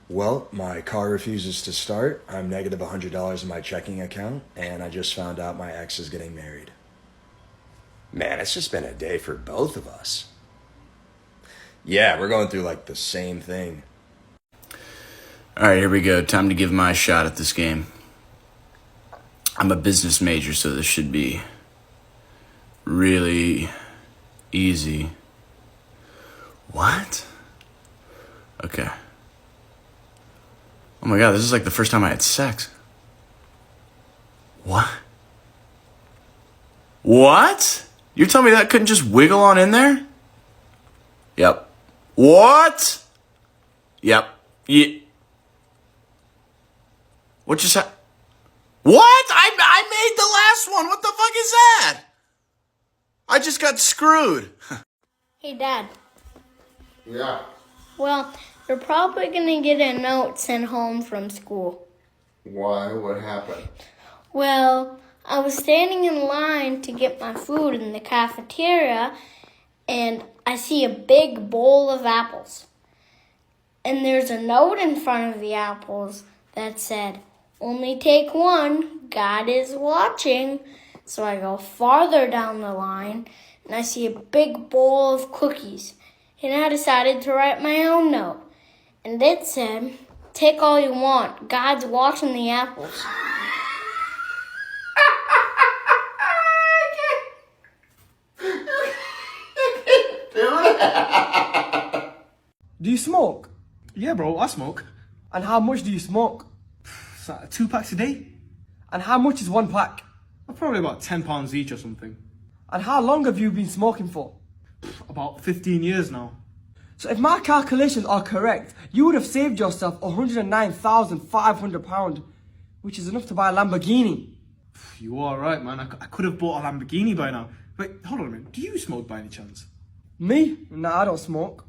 Well, my car refuses to start. I'm negative $100 in my checking account, and I just found out my ex is getting married. Man, it's just been a day for both of us. Yeah, we're going through like the same thing. Alright, here we go. Time to give my shot at this game. I'm a business major, so this should be really easy. What? Okay. Oh my god, this is like the first time I had sex. What? What? You're telling me that couldn't just wiggle on in there? Yep. What? Yep. What just happened? What? I made the last one. What the fuck is that? I just got screwed. Hey, Dad. Yeah. Well, you're probably gonna get a note sent home from school. Why? What happened? Well, I was standing in line to get my food in the cafeteria, and I see a big bowl of apples. And there's a note in front of the apples that said, "Only take one, God is watching." So I go farther down the line, and I see a big bowl of cookies. And I decided to write my own note. And it said, "Take all you want, God's watching the apples." Do you smoke? Yeah, bro, I smoke. And how much do you smoke? So, 2 packs a day? And how much is one pack? Probably about £10 each or something. And how long have you been smoking for? About 15 years now. So if my calculations are correct, you would have saved yourself £109,500, which is enough to buy a Lamborghini. You are right, man. I could have bought a Lamborghini by now. Wait, hold on a minute. Do you smoke by any chance? Me? Nah, I don't smoke.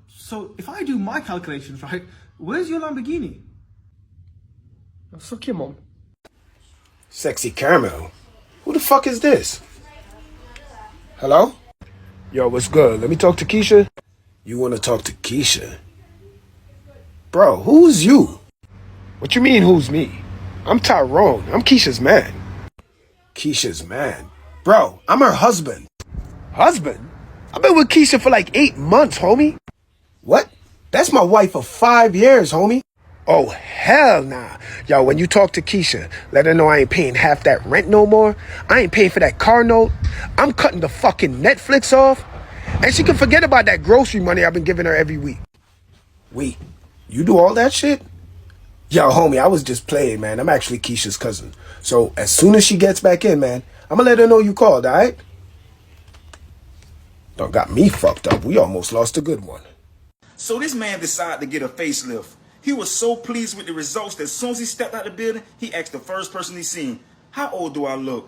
So if I do my calculations right, where's your Lamborghini? Suck your mum. Sexy caramel? Who the fuck is this? Hello? Yo, what's good? Let me talk to Keisha. You want to talk to Keisha? Bro, who's you? What you mean, who's me? I'm Tyrone. I'm Keisha's man. Keisha's man? Bro, I'm her husband. Husband? I've been with Keisha for like 8 months, homie. What? That's my wife of 5 years, homie. Oh, hell nah. Yo, when you talk to Keisha, let her know I ain't paying half that rent no more. I ain't paying for that car note. I'm cutting the fucking Netflix off. And she can forget about that grocery money I've been giving her every week. Wait, you do all that shit? Yo, homie, I was just playing, man. I'm actually Keisha's cousin. So as soon as she gets back in, man, I'm gonna let her know you called, alright? Done got me fucked up. We almost lost a good one. So this man decided to get a facelift. He was so pleased with the results that as soon as he stepped out the building, he asked the first person he seen, "How old do I look?"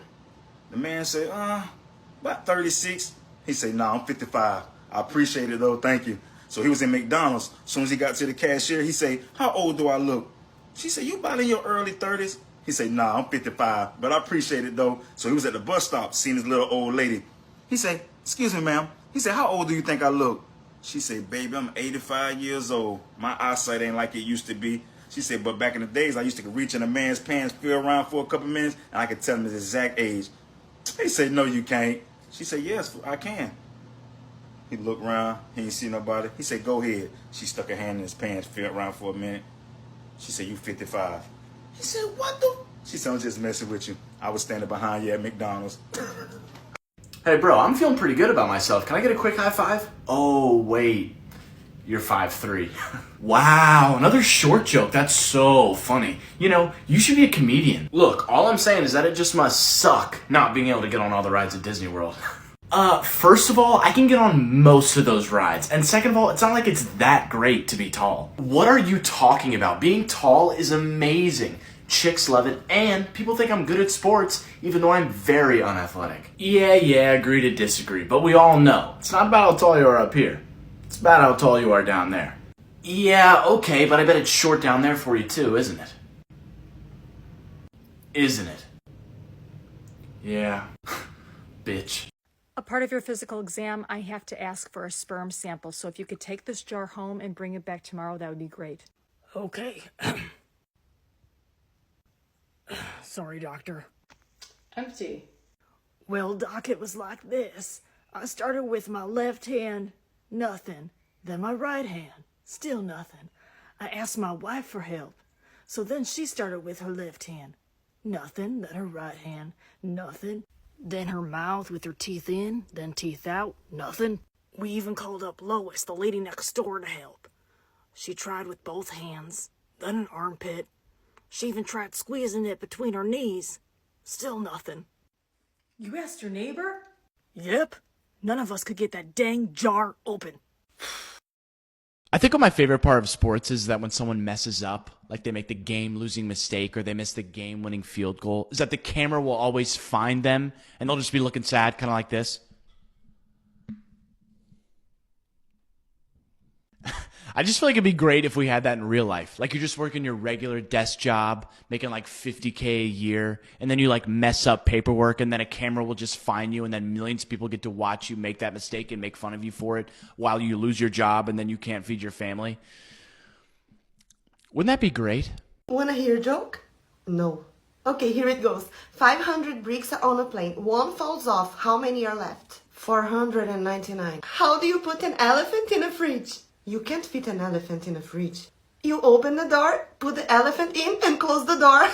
The man said, about 36. He said, "Nah, I'm 55. I appreciate it though, thank you." So he was in McDonald's. As soon as he got to the cashier, he said, "How old do I look?" She said, "You about in your early 30s. He said, "Nah, I'm 55, but I appreciate it though." So he was at the bus stop, seeing this little old lady. He said, "Excuse me, ma'am." He said, "How old do you think I look?" She said, "Baby, I'm 85 years old. My eyesight ain't like it used to be." She said, "But back in the days, I used to reach in a man's pants, feel around for a couple minutes, and I could tell him his exact age." He said, "No, you can't." She said, "Yes, I can." He looked around. He ain't see nobody. He said, "Go ahead." She stuck her hand in his pants, felt around for a minute. She said, "You 55. He said, "What the?" She said, "I'm just messing with you. I was standing behind you at McDonald's." Hey, bro, I'm feeling pretty good about myself. Can I get a quick high five? Oh, wait. You're 5'3". Wow, another short joke. That's so funny. You know, you should be a comedian. Look, all I'm saying is that it just must suck not being able to get on all the rides at Disney World. First of all, I can get on most of those rides. And second of all, it's not like it's that great to be tall. What are you talking about? Being tall is amazing. Chicks love it, and people think I'm good at sports, even though I'm very unathletic. Yeah, agree to disagree, but we all know. It's not about how tall you are up here. It's about how tall you are down there. Yeah, okay, but I bet it's short down there for you too, isn't it? Isn't it? Yeah. Bitch. A part of your physical exam, I have to ask for a sperm sample, so if you could take this jar home and bring it back tomorrow, that would be great. Okay. Sorry, doctor. Empty. Well, doc, it was like this. I started with my left hand, nothing. Then my right hand, still nothing. I asked my wife for help. So then she started with her left hand, nothing. Then her right hand, nothing. Then her mouth with her teeth in, then teeth out, nothing. We even called up Lois, the lady next door, to help. She tried with both hands, then an armpit. She even tried squeezing it between her knees. Still nothing. You asked your neighbor? Yep. None of us could get that dang jar open. I think what my favorite part of sports is that when someone messes up, like they make the game-losing mistake or they miss the game-winning field goal, is that the camera will always find them and they'll just be looking sad, kind of like this. I just feel like it'd be great if we had that in real life. Like you're just working your regular desk job, making like $50K a year, and then you like mess up paperwork, and then a camera will just find you, and then millions of people get to watch you make that mistake and make fun of you for it while you lose your job and then you can't feed your family. Wouldn't that be great? Wanna hear a joke? No. Okay, here it goes. 500 bricks are on a plane. One falls off. How many are left? 499. How do you put an elephant in a fridge? You can't fit an elephant in a fridge. You open the door, put the elephant in, and close the door.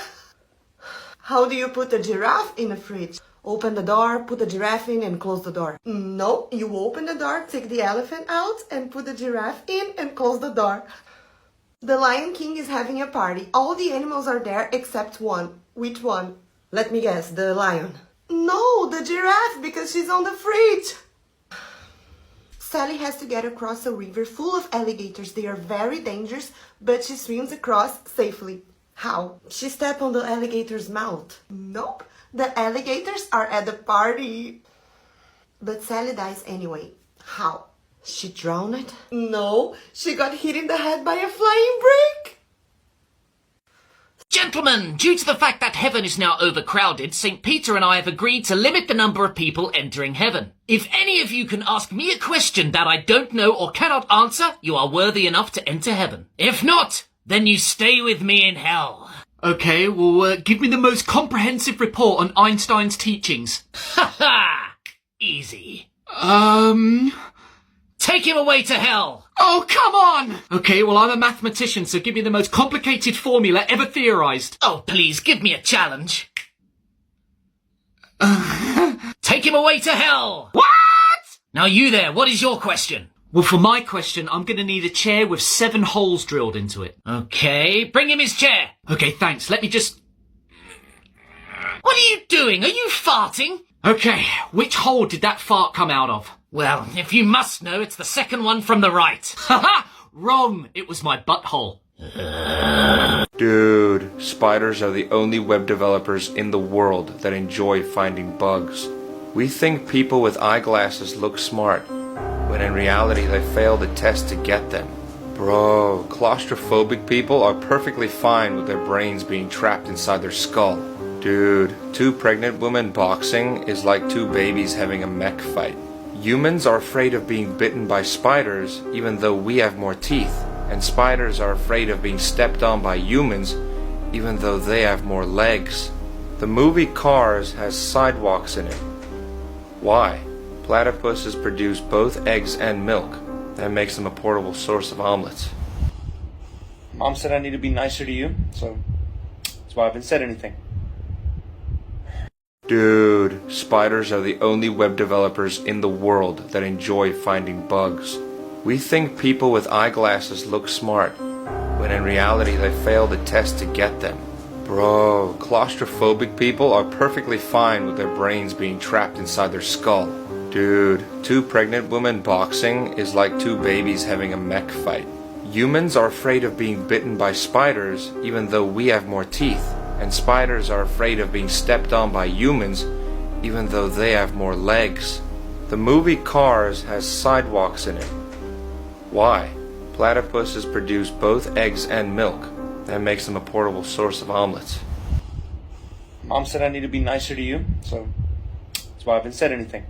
How do you put a giraffe in a fridge? Open the door, put the giraffe in, and close the door. No, you open the door, take the elephant out, and put the giraffe in, and close the door. The Lion King is having a party. All the animals are there except one. Which one? Let me guess, the lion. No, the giraffe, because she's on the fridge. Sally has to get across a river full of alligators. They are very dangerous, but she swims across safely. How? She stepped on the alligator's mouth. Nope, the alligators are at the party. But Sally dies anyway. How? She drowned? No, she got hit in the head by a flying brick. Gentlemen, due to the fact that heaven is now overcrowded, St. Peter and I have agreed to limit the number of people entering heaven. If any of you can ask me a question that I don't know or cannot answer, you are worthy enough to enter heaven. If not, then you stay with me in hell. Okay, well, give me the most comprehensive report on Einstein's teachings. Ha ha! Easy. Take him away to hell! Oh, come on! Okay, well, I'm a mathematician, so give me the most complicated formula ever theorized. Oh, please, give me a challenge. Take him away to hell! What? Now you there, what is your question? Well, for my question, I'm gonna need a chair with 7 holes drilled into it. Okay, bring him his chair. Okay, thanks. Let me just... What are you doing? Are you farting? Okay, which hole did that fart come out of? Well, if you must know, it's the second one from the right. Haha! Wrong! It was my butthole. Dude, spiders are the only web developers in the world that enjoy finding bugs. We think people with eyeglasses look smart, when in reality they fail the test to get them. Bro, claustrophobic people are perfectly fine with their brains being trapped inside their skull. Dude, 2 pregnant women boxing is like 2 babies having a mech fight. Humans are afraid of being bitten by spiders even though we have more teeth, and spiders are afraid of being stepped on by humans even though they have more legs. The movie Cars has sidewalks in it. Why? Platypuses produce both eggs and milk. That makes them a portable source of omelets. Mom said I need to be nicer to you, so that's why I haven't said anything. Dude, spiders are the only web developers in the world that enjoy finding bugs. We think people with eyeglasses look smart, when in reality they fail the test to get them. Bro, claustrophobic people are perfectly fine with their brains being trapped inside their skull. Dude, 2 pregnant women boxing is like 2 babies having a mech fight. Humans are afraid of being bitten by spiders even though we have more teeth, and spiders are afraid of being stepped on by humans even though they have more legs. The movie Cars has sidewalks in it. Why? Platypuses produce both eggs and milk. That makes them a portable source of omelets. Mom said I need to be nicer to you, so that's why I haven't said anything.